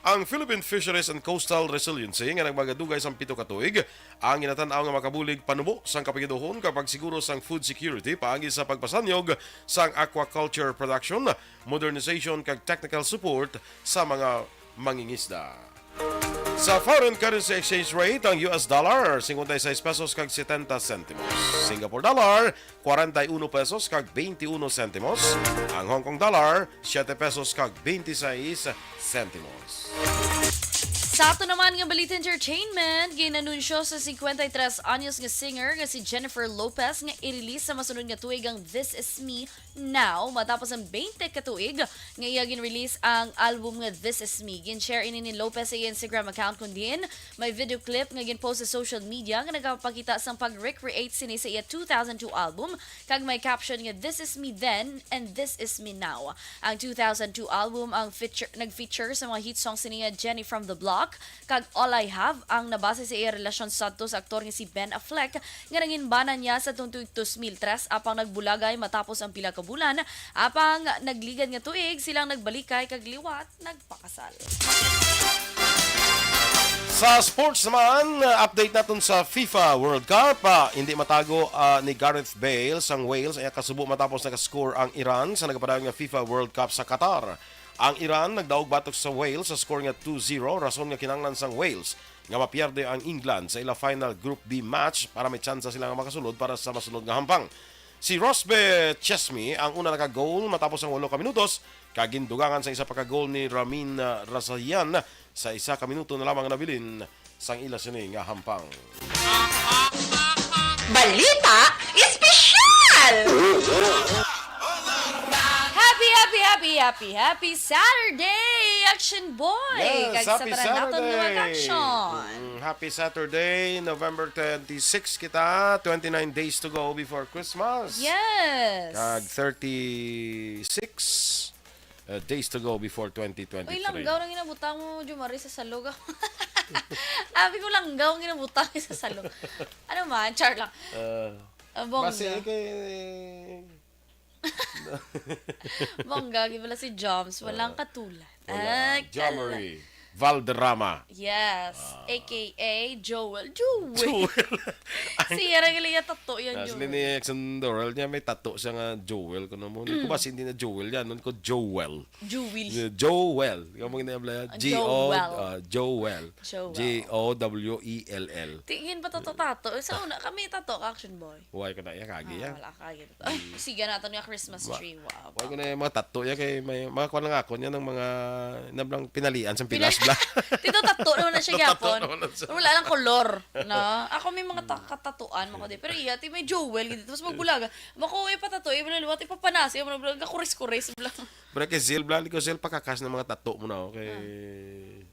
Ang Philippine Fisheries and Coastal Resiliency nga nagmagadugay sa 7 ka tuig, ang ginatanaw nga makabulig panubo sang kapigaduhon kapag siguro sang food security paagi sa pagpasanyog sang aquaculture production, modernization kag technical support sa mga mangingisda. Sa foreign currency exchange rate, ang US dollar 56 pesos kag 70 centimos. Singapore dollar 41 pesos kag 21 centimos. Ang Hong Kong dollar 7 pesos kag 26 centimos. Sa ato naman nga balita entertainment, ginanunsyo sa 53 anyos nga singer nga si Jennifer Lopez nga i-release sa masunod nga tuig ang This Is Me Now matapos ang 20 ka tuig nga iya gin-release ang album nga This Is Me. Gin-share ini ni Lopez sa Instagram account kun din may video clip nga gin-post sa social media nga nagapakita sang pag-recreate sini sa iya 2002 album kag may caption nga This Is Me Then and This Is Me Now. Ang 2002 album ang nag-feature sa mga hit songs ni Jenny from the Block kag All I Have ang nabase sa iya relasyon sadto sa aktor nga si Ben Affleck nga nanginbanan niya sa tuig 2003 apang nagbulagay matapos ang pila ka bulan apang nagligad nga tuig silang nagbalikay kag liwat nagpakasal. Sa sports naman, update natin sa FIFA World Cup. Hindi matago ni Gareth Bale sang Wales ay kasubo matapos naka-score ang Iran sa nagpadayong nga FIFA World Cup sa Qatar. Ang Iran nagdaog batok sa Wales sa score nga 2-0, rason nga kinanglan sang Wales nga mapierde ang England sa ila final Group B match para may tsansa sila nga makasulod para sa masunod nga hampang. Si Rosbe Chesney ang una naka-goal matapos ang 8 ka minutos, kagindugangan sa isa pa ka-goal ni Ramin Rasayan sa 1 ka minuto na lamang nabilin sang ila sini nga hampang. Balita Espesyal! Happy Saturday, Action Boy! Yes, Kag happy sa tanan naton nga Saturday! action. Happy Saturday, November 26 kita, 29 days to go before Christmas. Yes. Kag 36 days to go before 2023. Uy, langgaw nang ginabutang mo, Jumari, sa salog. Abi ko langgaw ang ginabutang sa salog. Ano man, char lang. Bongga. Base kay... Bongga, gibala si Joms. Walang katulad. Wala. Ay, Jomery Valderrama. Yes. A.K.A. Joel. Si Yarang Ilya tato yan, Asli Joel. ni Exandorel niya may tato siya nga Joel. Kung mo, ko ba hindi na Joel yan. Nun ko Joel. Joel. Ikaw mo ginabla yan. Joel. J-O-W-E-L-L. Tingin pa tato. Sa una, kami tato, Action Boy. Huwag ko na iya, kagi yan. Wala kagit. Ay, sige natin yung Christmas tree. Wow. Huwag ko na yung mga tato yan. Kay may mga kuha lang ako niya ng mga nablang pinalian sa Pilas Bla. Tito tato naman na siya Tato yapon. naman na siya. Wala lang kolor. No? Ako may mga katatuan mo ko din. Pero iya, ti may Joel. Tapos magbulaga. Mako, ipatato. Ibalaliwat, ipapanasi. Kuris-kuris. Pero kay Zil, blali ko Zil, pakakas ng mga tato mo na. Okay.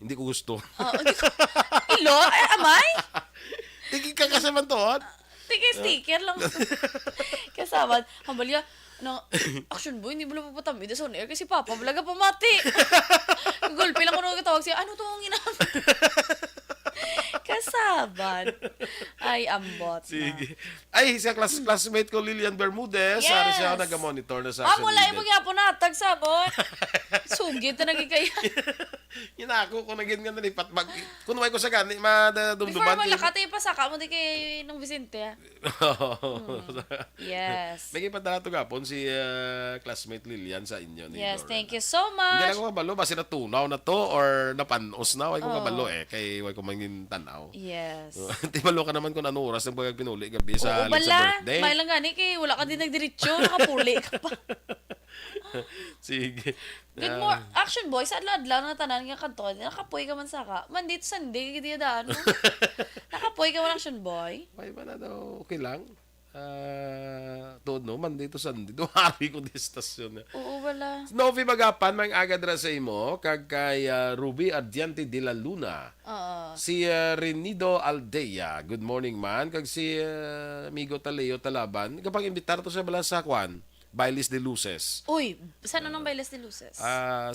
Hindi ko gusto. Ilo? Amay? Tingin ka kasaman to, ha? Sticker lang. Kasama. Hambalya. Action Boy, hindi mo lang papatamid sa on air kasi Papa, balaga pamati. Gulpe lang ko nung katawag siya, ano to ang ginamit? Kasaban. Ay, ambot na. Sige. Ay, siya classmate ko, Lilian Bermudez. Yes. Sari siya nag-monitor na sa action. Wala yung magyapon na, tagsabot. Sugit na nagkikaya. Inako ko naging nga nalipat. Kung may ko sa gani, madumduman. Before malakati, pasaka mo di kay nung Vicente. Yes. May ipadala ito gapon si classmate Lilian sa inyo. Yes, thank you so Hindi much. lang ko kabalo, basi natunaw na to or napanos na. Huwag ko kabalo kay huwag ko mangin tanaw. Yes. Di balo ka naman kung ano oras ng pagkag pinuli gabi sa Oo, Lisa bala. birthday. May lang gani kay wala ka din nagdiretso, nakapuli ka pa. Sige. Good morning. Action Boy, sa adlaw na tanan nga kanto, nakapoy ka man saka. Man dito Sunday, kaya daan mo. Nakapoy ka man Action Boy. May ba na daw, okay lang. Todo no, man dito Sunday. Duhari ko di stasyon. Oo, wala. Novi Magapan, may agadra sa imo, kag kay Ruby Ardiante de la Luna. Si Renido Aldea. Good morning man. Kag si Amigo Taleo Talaban. Kapag imbitar to sa bala sa Kwan, Bailes de Luces. Uy, saan nang Bailes de Luces?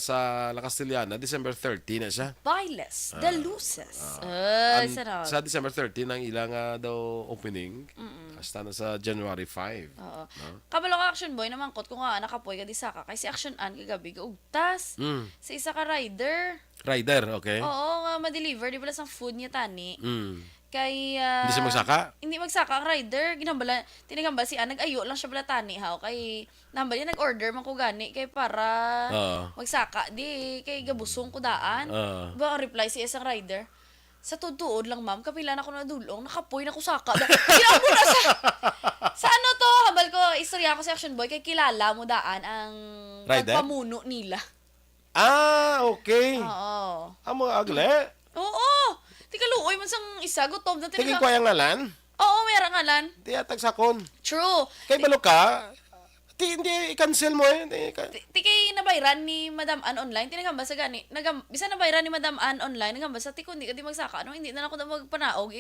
Sa La Castellana, December 30 na siya. Bailes de Luces. Ay, sarap. Sa December 30 ang ilang daw opening. Hasta na sa January 5. Oo. Kabalo ka Action Boy naman kot kung nga nakapoy ka di saka kay si Action An kagabi ugtas. Sa isa ka rider. Rider, okay. Oo, nga ma-deliver di bala sang food niya tani. Kay Hindi siya magsaka? Hindi magsaka ang rider. Ginambala, tinigambal si An, nag-ayo lang siya bala tani ha. Kay nambal niya nag-order man ko gani kay para magsaka di kay gabusong ko daan. Ba ang reply si isang rider. Sa tutuod lang ma'am, kapila na ako na dulong, nakapoy na ko saka. Ginaw mo na sa ano to? Habal ko, istorya ko si Action Boy, kay kilala mo daan ang Rider? pagpamuno nila. Okay. Oo. Ang mga agle. Oo! Tika luoy man sang isa, gutom na Tingin tinaga. ko yung ngalan. Oo, mayroong ngalan. Tiyatag sakon. True. Kay balo ka, hindi i-cancel mo eh. Tikay nabayran ni Madam Ann online, tinagamba sa gani. Bisa nabayran ni Madam Ann online, nagamba sa tiko, hindi ka di magsaka. Ano, hindi na ako na magpanaog.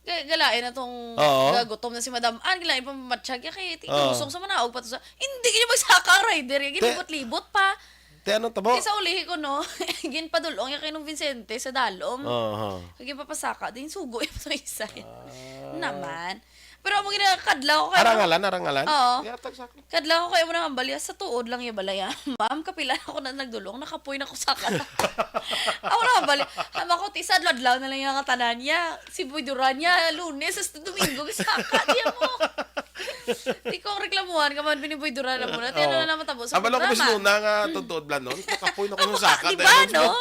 Galain na tong gagutom na si Madam Ann, galain pa matsyag. Kaya tikusong sa manaog pa to sa, hindi ka magsaka ang rider. Ginibot-libot pa. Ano tabo? Kaya sa ulihi ko, no, ginpadulong yung kay nung Vicente sa dalom. Kaya papasaka, din sugo yung ito isa. Naman. Pero mo ginakadlaw ko kayo. Arangalan. Oo. Tiyatag sakon. Kadlaw ko kayo mo nang ambalya, sa tuod lang yung balaya. Ma'am, kapila ako na nagdulong, nakapoy na ko sa kala. Ako na ambalya. Hama ko, isa adlaw na lang yung katanan niya. Si Boy Duran niya, Lunes, sa Domingo, saka, diya mo. Di ko reklamuhan ka man, biniboy Duran na muna. Tiyan na naman tabo sa Abalo ko programa. bis muna nga tutuod blan nun. Nakapoy na ko nun sa sakad. Diba, no?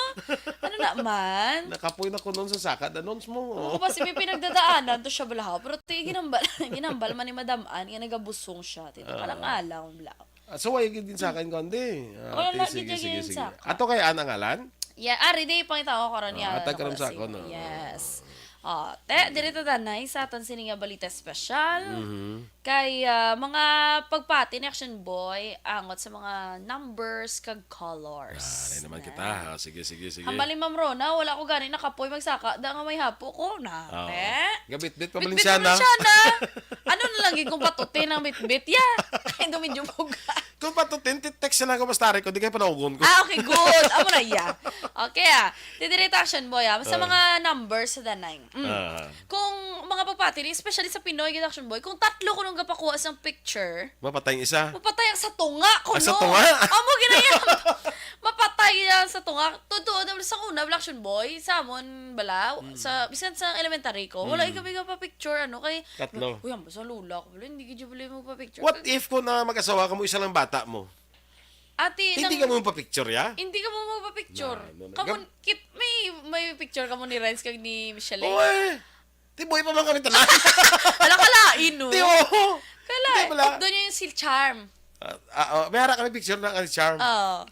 Ano naman? Nakapoy na ko nun sa sakad. Announce mo. Oo, kasi may pinagdadaanan to siya balahaw. Pero ginambal man ni Madam Ann, nga nagabusong siya. Tito, alang-alang, balaw. So, why din sa akin, Kondi? Wala lang, Sige. gigigil sa akin. Ato kay Ana ngalan? Yeah, Ride, pangita ko karon niya. Atag karon sa ako, no? Yes. Dirito tanay sa aton sininga balita special. Kay mga pagpati ni Action Boy angot sa mga numbers kag colors. Ay naman kita. Sige. Hambali Ma'am Rona, wala ko gani nakapoy magsaka da nga may hapo ko na. Gabit-bit pa Bitbit Balenciana. naman siya na. Ano na lang kung patutin ang bitbit ya. Kaya medyo buga. Kung patutin, text na ako bastari ko, di kayo panaugon ko. Okay, good. Amo na iya. Okay, Didirect action, boy, Sa mga numbers sa danay. Kung mga pagpati, especially sa Pinoy action, boy, kung tatlo ko nung gapakuha sa picture, Mapatay ang isa. mapatay ang sa tunga ko, Sa tunga? Amo, ginayam. Mapatay yan sa tunga. Totoo, sa una, action, boy, sa amon, bala, bisan sa elementary ko, wala kami pa picture, kay, Tatlo. uy, sa lula ko, hindi ka dyan mo pa picture. What if kung na mag-asawa ka mo, isa lang bata mo? Ate, Hindi ka mo pa-picture, ya? Hindi ka mo magpa-picture. No. May picture ka mo ni Renz kag ni Michelle. Uy! Di boy pa man kami tanan. Ala kalain, no? Di oh! Kala, Di pala. doon yung seal charm. May hara kami picture ng charm.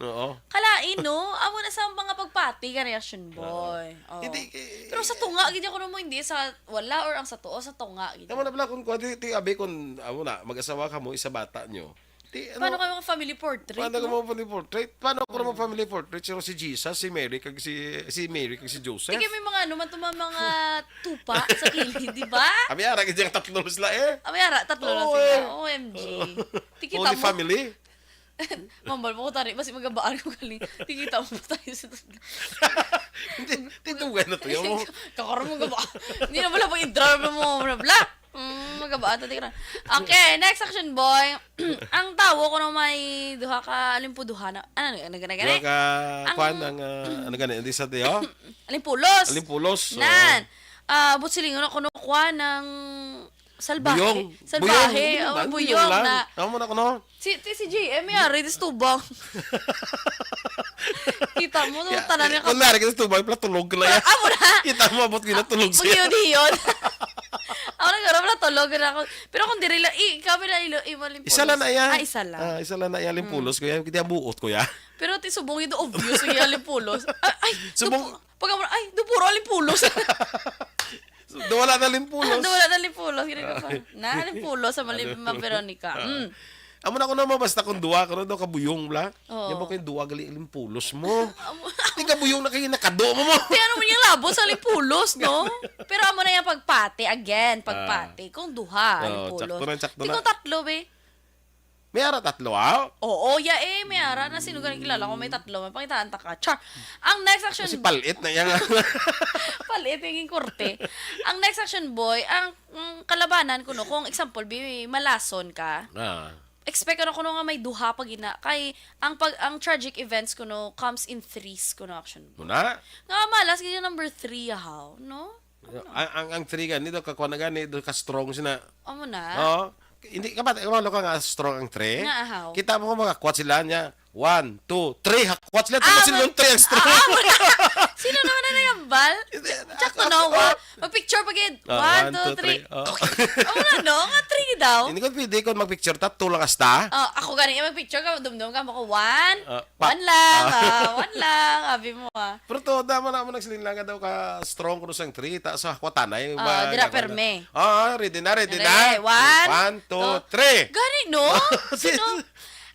Oo. Kalain, no? Amo na sa mga pagpati ka reaction boy. Hindi, Pero sa tunga, gid ako mo hindi sa wala or ang sa tuo, sa tunga. Gid. tama na pala kung ti abi kung mag-asawa ka mo, isa bata nyo. Paano kayo mga family portrait? Paano ka mo family portrait? Paano ko mo family portrait? Pero si Jesus, si Mary, kag si Joseph. Hindi may mga mga tupa sa kilid, di ba? Kami ara gid yung tatlo sila eh. Amayara, tatlo lang Oo, sila. eh. OMG. Tikita Holy mo. family. Mambal mo ko tari, basi magabaan ko galing. Tikita mo tayo sa Hindi tunggan na to. Yung Kakaroon mo gaba. Hindi na pala pag i-drive mo. Bla. Magabaan. Okay, next action, boy. Ang tawo ko na may duha ka, alin po duha na, gana? ka kwan ng gani, hindi sa tiyo. Alimpulos. Alimpulos. Nan. Butsilingon ako kuha ng salbahe. Buyong. Salbahe. Buyong lang. na. Amo na ko no. Si JM, yari, dis tubang. Kita mo, tanan niya ka. Kung nari kita tubay, pala tulog ka na yan. Amo na. Kita mo, abot kinatulog siya. Pag-iyon. Ako nagkaroon na tulog na ako. Pero kung di rin lang, kami na imalimpulos. Isa lang na yan. Isa lang. Isa lang na yan, limpulos. Kaya kita buot ko ya. Pero subong ito obvious yung alimpulos. Ay, Subong- pag amo, ay, puro alimpulos. Wala na limpulos. Wala na alimpulos. Na alimpulos sa Ma'am Veronica. Amo na ko naman, basta kung duwa ka na daw, kabuyong lang. Oo. Yan mo kayong duwa, gali limpulos mo. Hindi kabuyong na kayo nakado mo mo. Di ano man yung labo sa alimpulos, no? Pero amo na yung pagpati. Again, pagpati. Kung duha, alimpulos. Sakto Di na. kung tatlo, be. May ara tatlo, ah. Oo, may ara na sino ganang kilala ko may tatlo. May pangitaan ta ka. Char. Ang next action... Kasi palit na yan. Palit, yung korte. Ang next action, boy, ang kalabanan ko, no, kung example, malason ka, expect ko nga may duha pag ina. Kay, ang tragic events ko, no, comes in threes ko, no, action. Muna. Nga malas, ganyan number 3, how, no? Ang three ganito, kakuha na ganito, ka-strong sila. Amo na. Oo. Hindi, kapat, kamalo ka nga strong ang three. Nga, ahaw. Kita mo kung mga kwat sila niya. 1, 2, 3. Kwat sila, tapos sila yung 3 ang strong. Sino naman na nangambal? Check ko, no? Mag-picture pag yun. 1, 2, 3. Amo na, no? Nga 3 daw. Hindi ko pwede kung mag-picture ta, tulang asta. Ako ganun yung mag-picture ka, dumdum ka mo ko, 1 1 lang, 1 lang, abi mo Pero to, dama na mo nagsilinlangan daw ka strong ko sang 3, ta sa kwatanay. Dira perme. Ready na. 1, 2, 3. Gani, no? Sino?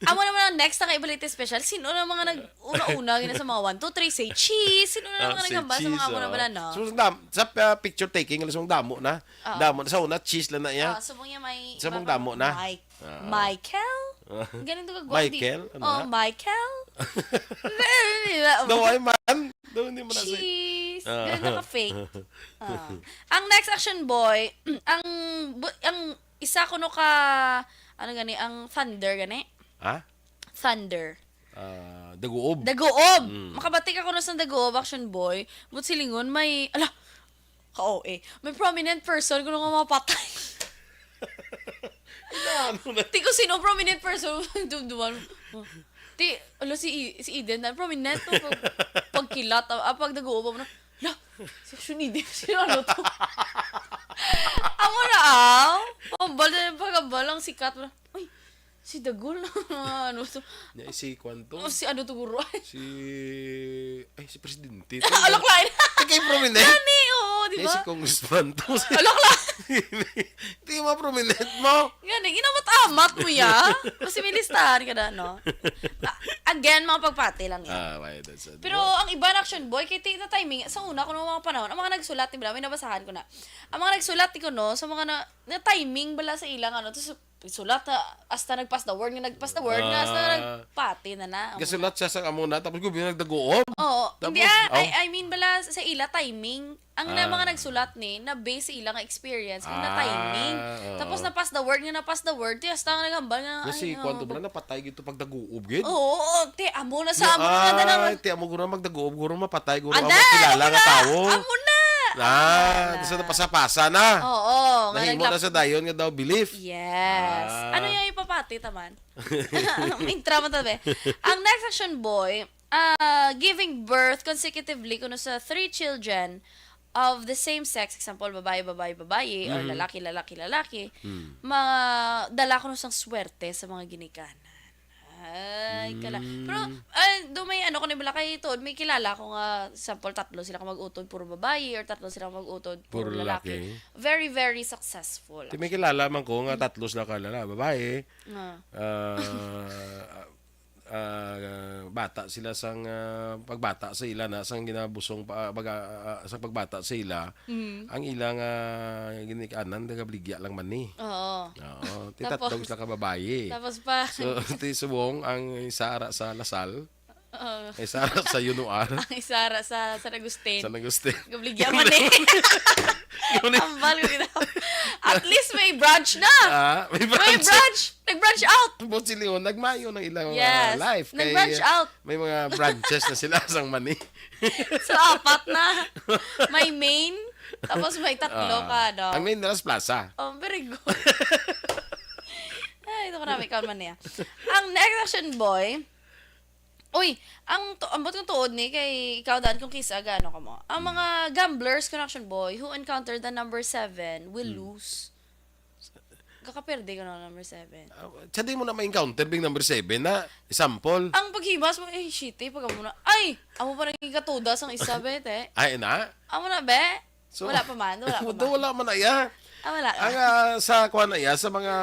Amo naman ang next na kaibalite special. Sino na mga nag-una-una gina sa mga 1, 2, 3, say cheese. Sino na mga nagamba sa mga amo naman, no? So, sa picture taking, alas mong damo na. Damo na. Sa una, cheese lang na yan. Subong niya may... Sa mong damo na. Michael? Ganito ka Michael? Ano na? Michael? Daway man. Daw hindi mo na say. Cheese. Ganito ka fake. Ang next action, boy, ang isa ko no ka, ano gani, ang thunder gani. Ha? Thunder. Daguob. Daguob. Makabatik ako na sa Daguob, action boy. But silingon, may, may prominent person kung nga mapatay. Ti ko sino prominent person, dumduman. Ti, si Eden, na prominent, pagkilat, pag Daguob, si Eden, sino ano to? Amo na, pambal na pagkabal, ang sikat, uy, si Dagol na ano to. Si Kwanto. Si ano to guro? Si Presidente. Alak lain. Kay prominent. Gani, di ba? Si Congressman to. Alak lain. Hindi mo prominent mo. Gani, ginamat-amat mo ya. Kasi may listahan ka na, no? Again, mga pagpati lang yan. Pero ang iba na action boy, kaya na timing, sa una ko ng mga panahon, ang mga nagsulat, diba, may nabasahan ko na. Ang mga nagsulat ko, no, sa mga na timing bala sa ilang, ano, tapos sulat hasta nagpass the word nga nagpass the word nga hasta nagpati na. Gasulat siya sa amuna tapos gubi nagdaguom. Oo. Tapos, Hindi I mean bala sa ila timing. Ang na mga nagsulat ni na base sa ila nga experience kung na timing. Tapos na pass the word ti hasta nga naghambal nga. Kasi kwanto ba na napatay gito pag daguob gid. Oo, ti amo na sa amo na Ay, ti amo guro magdaguob guro mapatay guro amo kilala nga tawo. Amo na. Sa napasapasa na. Oo, Nahimo na sa dayon nga daw belief. Yes. Ano yung ipapati taman? May trauma tabi. Ang next action boy, giving birth consecutively kuno sa 3 children of the same sex, example, babae, or lalaki, dala ko sang swerte sa mga ginikanan. Ay, Pero, do may ano ko nila kay Todd, may kilala ko nga, sample, 3 sila mag-utod, puro babae, or 3 sila mag-utod, puro lalaki. Very, very successful. May kilala man ko nga 3 sila kalala, babae. Bata sila sang pagbata sa ila na sang ginabusong sa pagbata sa ila ang ilang ginikanan nagabligya lang man ni. Oo. Titatawag sila ka babae. Tapos pa So ti subong ang isara sa Lasal. Isara sa Yunuar. ang isara sa San Agustin. San Agustin. Gabligya man eh. Ambal ko kita. At least may branch na. May May branch. Nag-branch out. Tubod si Leon, nagmayo ng ilang Yes. life. Nag-branch out. May mga branches na sila sang mani. So, 4 na. May main. Tapos may 3 ka, no? Ang main Las Plaza. Oh, very good. Ay, ito ko na, may kalman niya. Ang next action boy, ang ambot kong tuod ni, kay ikaw daan kung kisa, gano ka mo. Ang mga gamblers, connection boy, who encounter the number 7 will lose. Kakaperde ka na number 7. Siya di mo na ma-encounter bing number 7 na sample. Ang paghimas mo, shitty, pag amo na, amo pa naging katuda sang isa, bete. Ay, na? Amo na, be? So, wala pa man. Wala man na iya. Wala. Ang sa kuha na iya, sa mga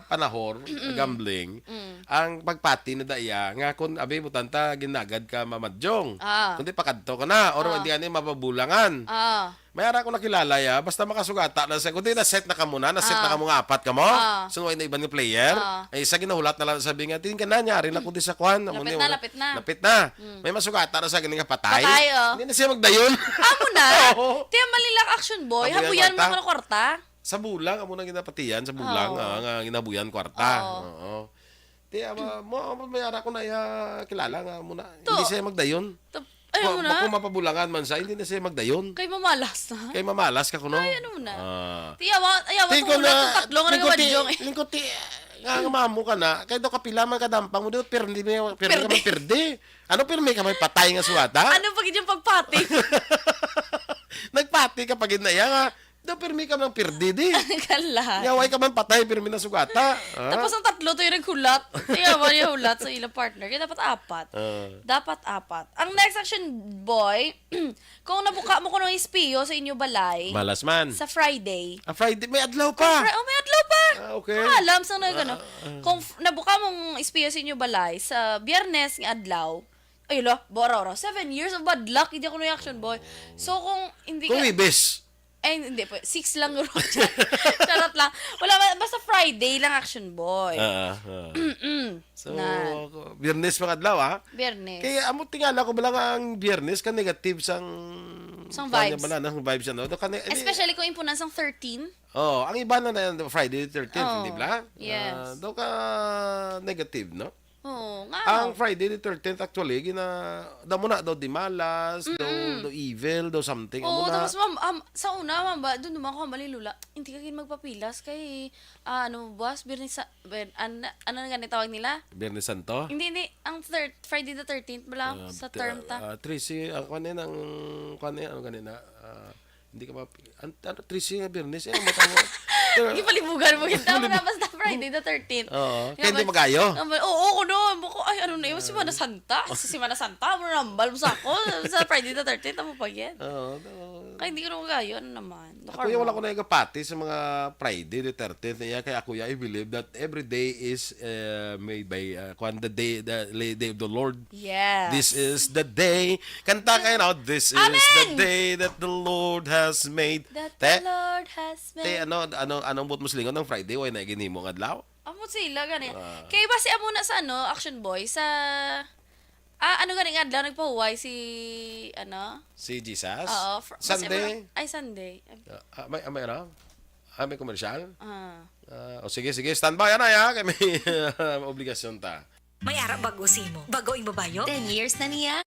panahon, gambling, ang pagpati na daya, nga kung abi mo tanta, ginagad ka mamadyong. Kundi pakadto ka na, or hindi ani mapabulangan. May ara ko nakilala ya, basta makasugata na sa, kundi na-set na ka muna, na-set na ka mga 4 ka mo, sunuway na iba ni player, ay isa ginahulat na lang sabi nga, tingin ka na, nyari na kundi sa kuhan. Lapit na. Lapit na. May masugata na sa galing nga patay. Hindi na siya magdayon. Amo na? Tiyan malilak action boy, habuyan mo ka na kwarta. Sa bulang, amo nang ginapatiyan, sa bulang, nga ginabuyan kwarta. Oo. Tiya, may ara ko na kilala nga muna. Hindi siya magdayon. Ayaw mo na? Kung mapabulangan man siya, hindi na siya magdayon. Kay mamalas na. Kay mamalas ka kuno. Ay, ano mo na? Ayaw mo muna kung 3 nga na wadyong eh. Lingkoti, nga mamo ka na, kaya daw kapila man kadampang mo doon, pero hindi ka man pirdi. Ano pirmi ka may patay nga suwata? Ano pag yung pagpati? Nagpati ka pag inaya nga, daw pirmi ka man pirdi di. Kala. Yaway ka man patay, pirmi na sugata. Tapos ang 3 to yung naghulat. Ayaw mo yung hulat sa ilang partner. Kaya dapat 4. Dapat 4. Ang next action boy, kung nabuka mo ko ng espiyo sa inyo balay, Malas man. sa Friday. Friday, may adlaw pa. May adlaw pa. Okay. Alam sa gano. Kung nabuka mong espiyo sa inyo balay, sa Biyernes ng adlaw, ay lo, bora 7 years of bad luck, hindi ako na action boy. So kung hindi Kung ka... ibis. Ay, hindi po. 6 lang yun. Charot lang. Basta Friday lang action boy. So, Biyernes mga adlaw, ha? Biyernes. Kaya amo tingala ko bala nga ang Biyernes ka negative sang vibes. Bala na vibes ano. Especially kung impunan sang 13. Ang iba na Friday the 13th, hindi ba? Yes. Daw ka negative, no? Oo, nga. Ang Friday the 13th actually daw mo na daw di malas, daw evil, daw something. Oo, tapos sa una, doon naman ako malilula. Hindi ka magpapilas kay, buwas, Biyernes, ano na ganit tawag nila? Biyernes Santo? Hindi. Ang Friday the 13th pala, sa term ta. Tracy, ang kanin, ano ganina, hindi ka Tracy nga Biyernes, matamo. Ipalibugan mo kita mo na basta Friday the 13th. Oo. Kaya hindi magayo? Oo, kuno. Ay, ano na yun? Simana Santa. Sa Simana Santa, mo nambal mo sa ako. Sa Friday the 13th, mo pa yan. Oo. Kaya hindi ko na magayo. Ano naman? Ako yung wala ko na pati sa mga Friday the 13th. Kaya ako I believe that every day is made by the day of the Lord. Yes. This is the day. Kanta kayo na. This is the day that the Lord has made. That the Lord has made. Anong buot mo silingon ng Friday? Why na ginimo ng adlaw? po sila, gani. Kaya base amo na sa Action Boy, sa... ano ganing adlaw nagpahuway si Si Jesus? Oo, Sunday? Ay, Sunday. May ano? May komersyal? Ah. Sige, standby na ya. Kaya may obligasyon ta. May ara bago simo. Bago ing babayo. 10 years na niya.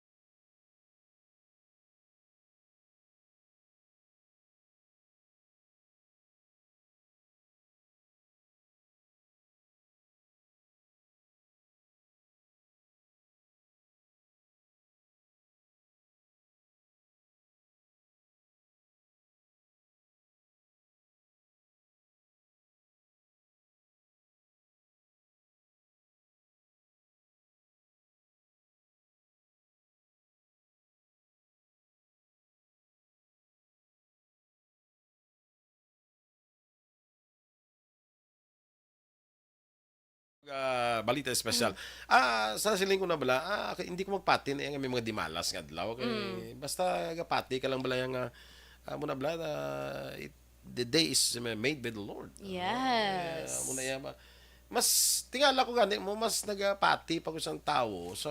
Balita espesyal. Sa siling ko na bala, hindi ko magpati na yung may mga dimalas nga adlaw. Kay basta gapati ka lang bala yung muna bala, the day is made by the Lord. Yes. Muna yan, mas tingala ko gani mo, mas nagapati pag isang tao sa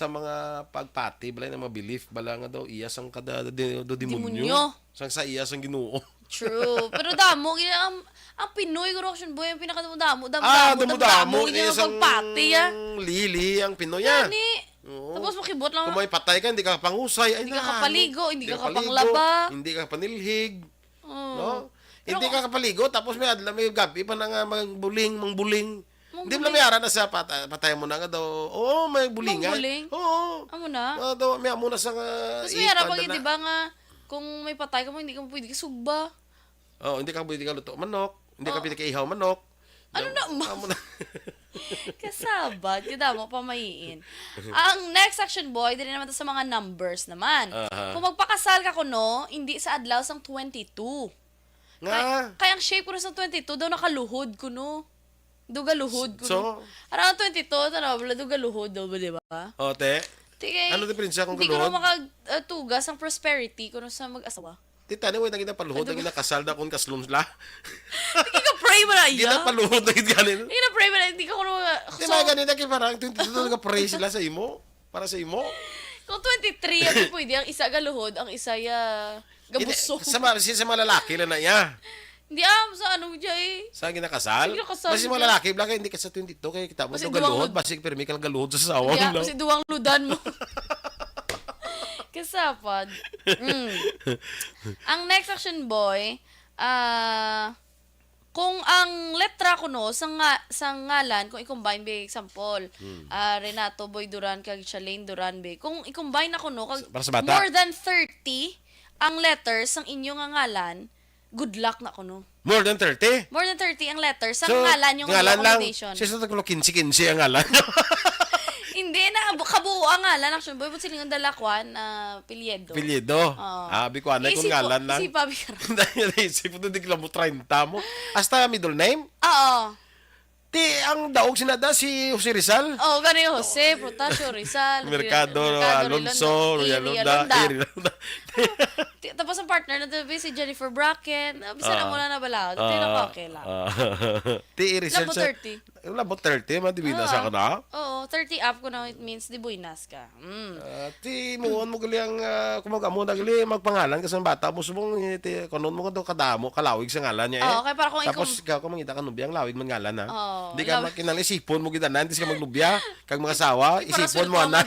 mga pagpati bala ng mga belief bala nga daw iyas ang kada do demonyo. Sang sa iyas ang Ginoo. True. Pero damo, ang Pinoy Action Boy, ang pinakadamo-damo. Damo-damo. Hindi na pagpati, Lili, ang Pinoy yan. Tapos makibot lang. Kung may patay ka, hindi ka pangusay. Hindi ka kapaligo, hindi ka kapanglaba. Hindi ka panilhig. No? Pero Hindi ka kapaligo, tapos may gabi pa na nga mangbuling. Hindi mo may ara na sa patay mo na nga daw. Oo, may bulingan. Mangbuling? Oo. Amo na. May amo na sa Tapos may ara pag, di ba nga, kung may patay ka mo, hindi ka pwede kasugba. Hindi ka pwede ka luto manok. Hindi ka pwede ka ihaw manok. Ano na, kasabad, kada mo pamayiin. Ang next Action Boy, din naman to sa mga numbers naman. Kung magpakasal ka kuno, hindi sa adlaw sang 22. Kaya ang shape ko na sa 22, daw nakaluhod kuno. Dugaluhod kuno. So? Around 22, wala dugaluhod daw ba, di ba? Te? Tigay, Ano diferensya kung hindi ko galuhod? na makatugas ang prosperity kuno sa mag-asawa. Tita, ni naging napaluhod, naging nakasal na kung kaslum sila. Hindi ka pray mo na Hindi iya? napaluhod, naging ganin. Hindi na pray mo na, hindi ka kuno... Di ba ganun na parang 22 nag-pray sila sa imo? Para sa imo? Kung 23, ang pwede, ang isa galuhod, ang isa gabuso. Sa mga lalaki lang na iya. Hindi sa ano dyan eh. Sa ginakasal? Sa ginakasal Basi mga lalaki, baka hindi ka sa 22, kaya kita mo Basi ito galuhod, basi permi ka galuhod sa sawang Kaya, lang. kasi duwang ludan mo. Kasapad. Ang next Action Boy, kung ang letra ko no, sa ngalan, kung i-combine ba, example, Renato Boy Duran, kag Charlene Duran ba, kung i-combine ako no, kag Para sa bata? more than 30 ang letters ng inyong ngalan, good luck na ko no. More than 30? More than 30 ang letters sa ngalan yung ngalan lang, combination. siya sa 15-15 ang ngalan. Hindi na, kabuo ang ngalan. Action Boy, ba't silingang dalakwan, Piliedo. Pilyedo. Bikuanay kung ngalan lang. Isipa, bikara. Dahil naisip mo, hindi ka mo 30 mo. Hasta middle name? Oo. Ang daog sinada si Jose Rizal. Gano'n yung Jose, Protasio, Rizal. Mercado, Alonso, Royalonda, Irilonda. Tapos ang partner na tabi si Jennifer Bracken. Bisa na muna na bala. Ito yung okay lang. Labo 30. Labo 30, madibina sa ka na? Oo, 30 up ko na, it means di buinas ka. Muon mo gali ang kumagamo na gali magpangalan kasi ang bata mo subong kanon mo ka kadamo kalawig sa ngalan niya eh. Kaya para kung tapos ikaw kung mangita ka nubya ang lawig man ngalan ha. Hindi ka lawig. makinal isipon mo gidanan dis ka maglubya kag mga asawa isipon mo na.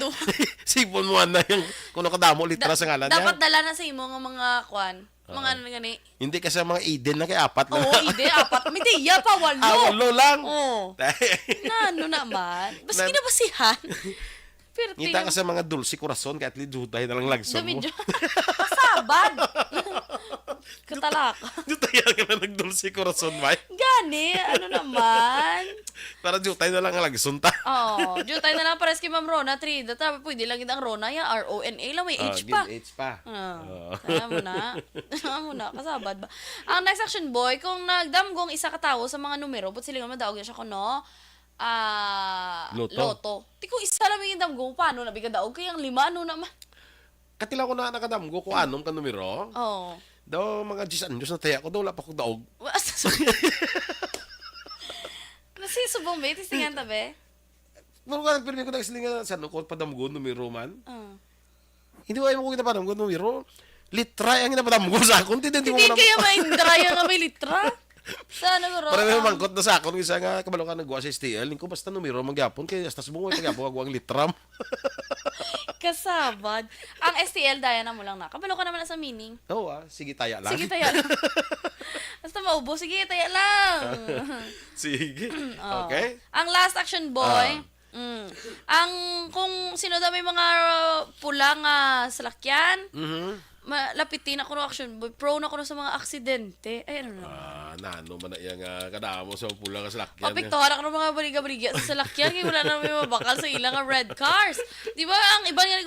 Isipon mo na yung kuno kadamo litra sa ngalan niya. Dapat dala na sa imo ng mga kwan. Mga ano gani. Hindi ka sa mga Eden na kay apat lang. Oo, Eden, apat. May tiya pa, 8. 8 lang. Oo. Ano naman? Basta kinabasihan. Ngita ka sa mga dulce corazon kaya at least jutay na lang lagson mo. Pasabad. Katalaka. Jutay ka na nagdulce corazon, May. Gani, ano naman? Para jutay na lang ang lagson ta. Jutay na lang pares kay Ma'am Rona Trida. Tapos pwede lang ang Rona ya, R-O-N-A lang, may H pa. H pa. Kaya mo na. Kaya mo na, kasabad ba? Ang next Action Boy, kung nagdamgong isa katawo sa mga numero, but sila nga madawag siya ko, no? Loto. Di ko isa lang yung damgong, paano nabiga daog? Kaya ang 5, ano naman? Katila ko na nakadamgo kung anong ka numero. Oo. Daw mga 10 anyos na taya ko daw wala pa kong daog. Kasi subong ba? Tistingan tabi? Pero ka nagpirmi ko na islinga sa nukot padamgon numero man. Ah. Hindi ko ayaw mo kita padamgon numero. Litra ang ginapadamgon sa akon. Hindi mo Hindi na. kaya maindraya nga may litra. Sana ko Para may mangkot na sa akon. Isa nga kabalo ka nagwa sa STL. Lingko basta numero magyapon. Kaya hasta subong ko magyapon. Agwang litram. Kasabad. Ang STL, daya na mo lang na. Kabalo ka naman na sa meaning. Oo sige taya lang. Sige, taya lang. Basta maubo, sige, taya lang. Sige. Oo. Okay. Ang last action boy, ang kung sino daw may mga pula nga salakyan, lapitin ako ng action boy. Prone ako sa mga aksidente. Ay, ano na. Nano man na iyang kadamo sa pula ka salakyan. Papiktohan ako ng mga baliga-baliga sa salakyan kaya wala na may mabakal sa ilang red cars. Di ba ang iba nga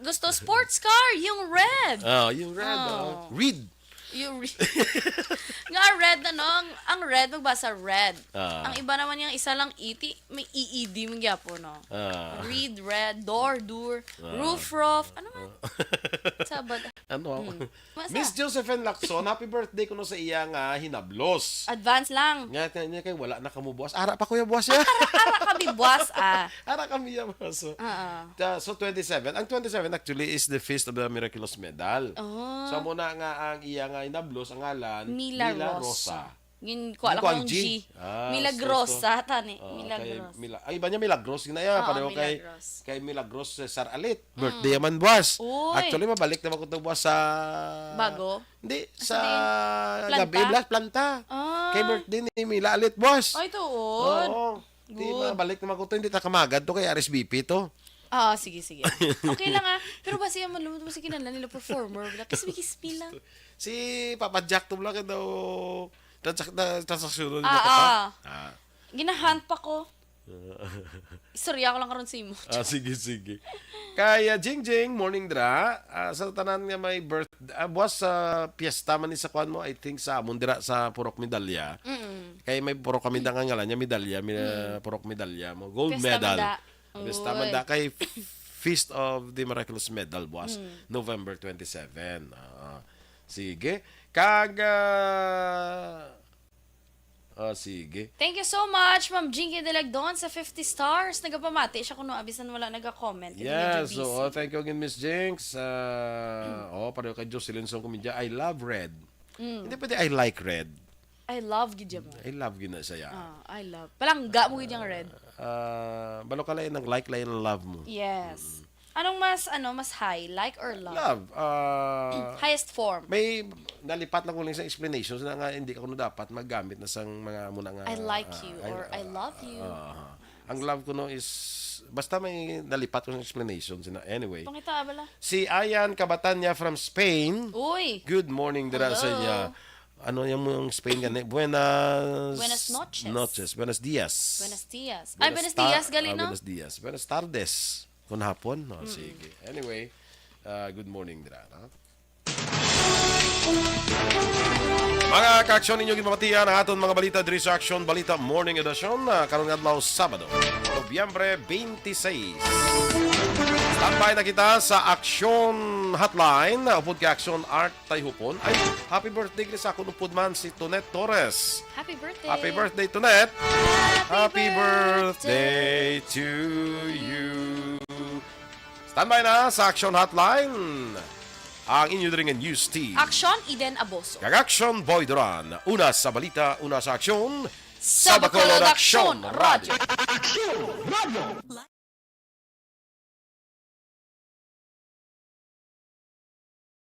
gusto sports car, yung red. Yung red. Read. Yung nga red ang red magbasa red. Ang iba naman yung isa lang iti may EED mong gyapo no. Read red, door, roof, ano man. Sabad. Ano? Masa? Miss Josephine Lacson, happy birthday ko no sa iyang hinablos. Advance lang. Nga kay wala na kamo buwas. Ara pa kuya buwas ya. Ara kami buwas Ara kami ya buwas. So 27. Ang 27 actually is the Feast of the Miraculous Medal. So muna nga ang iyang hinablos ang ngalan Mila Rosa. Yun ko alam Kuang kong G. Milagrosa tani. Milagros. Ay iba niya Milagros ginaya pareho kay Milagros. kay Milagros Cesar Alit. Birthday man buwas. Uy. Actually mabalik na ko buwas sa Bago? Hindi sa Planta? gabi planta. Kay birthday ni Mila Alit buwas. Ay, tuod. Oo. Di mabalik naman ko to hindi ta kamagad to kay RSVP to. Sige. Okay lang Pero ba siya malumot mo si kinala nila performer. Kismi lang. Si Papa Jack to lang daw transaksyon niya Ginahunt pa ko. Istorya ko lang karon sa imo. Sige. Kaya Jingjing, morning dra. Sa tanan nga may birthday. Buwas sa piyesta man ni sa kwan mo, I think sa Mundira sa Purok Medalya. Kaya may Purok kami nga ngalan niya, medalya, Purok Medalya mo. Gold Piyesta medal. Manda. Piyesta Manda kay Feast of the Miraculous Medal buwas November 27. Sige. Sige. Thank you so much, Ma'am Jinky Delagdon sa 50 stars. Nagapamati siya kung abisan wala nag-comment. Yes, so thank you again, Miss Jinx. Pareho kay Jocelyn Song Kumidya, I love red. Hindi pwede I like red. I love gidya mo. I love gina saya. I love. Palangga mo gidyang red. Balo ka lang ng like lang ng love mo. Yes. Anong mas high? Like or love? Love. Highest form. May nalipat lang ko lang sa explanations na nga hindi ka kuno dapat maggamit na sang mga muna nga. I like you or I love you. Ang love ko no is basta may nalipat ko ng explanations na anyway. Pangita bala. Si Ayan Cabatanya from Spain. Uy. Good morning dira sa inyo. Ano yung Spain gani? Buenas noches. Buenos dias. Buenos dias. Ay, buenos dias gali no? Buenos dias. Buenas tardes. Kung hapon. Sige. Anyway, good morning dira. Mga ka-aksyon ninyo ginmamatian ang aton mga balita diri sa Action Balita Morning Edition karon nga adlaw Sabado, Nobyembre 26. Standby na kita sa Action Hotline. Upod ka Action Art Tayhupon. Ay, happy birthday sa akong upod man si Tonet Torres. Happy birthday. Happy birthday, Tonet. Happy birthday to you. Standby na sa Action Hotline. Ang inyo rin ang news team. Action Eden Aboso. Kag-Action Boy Duran. Una sa balita, una sa aksyon. Sa Bacolod Action Radio. Action! Radio!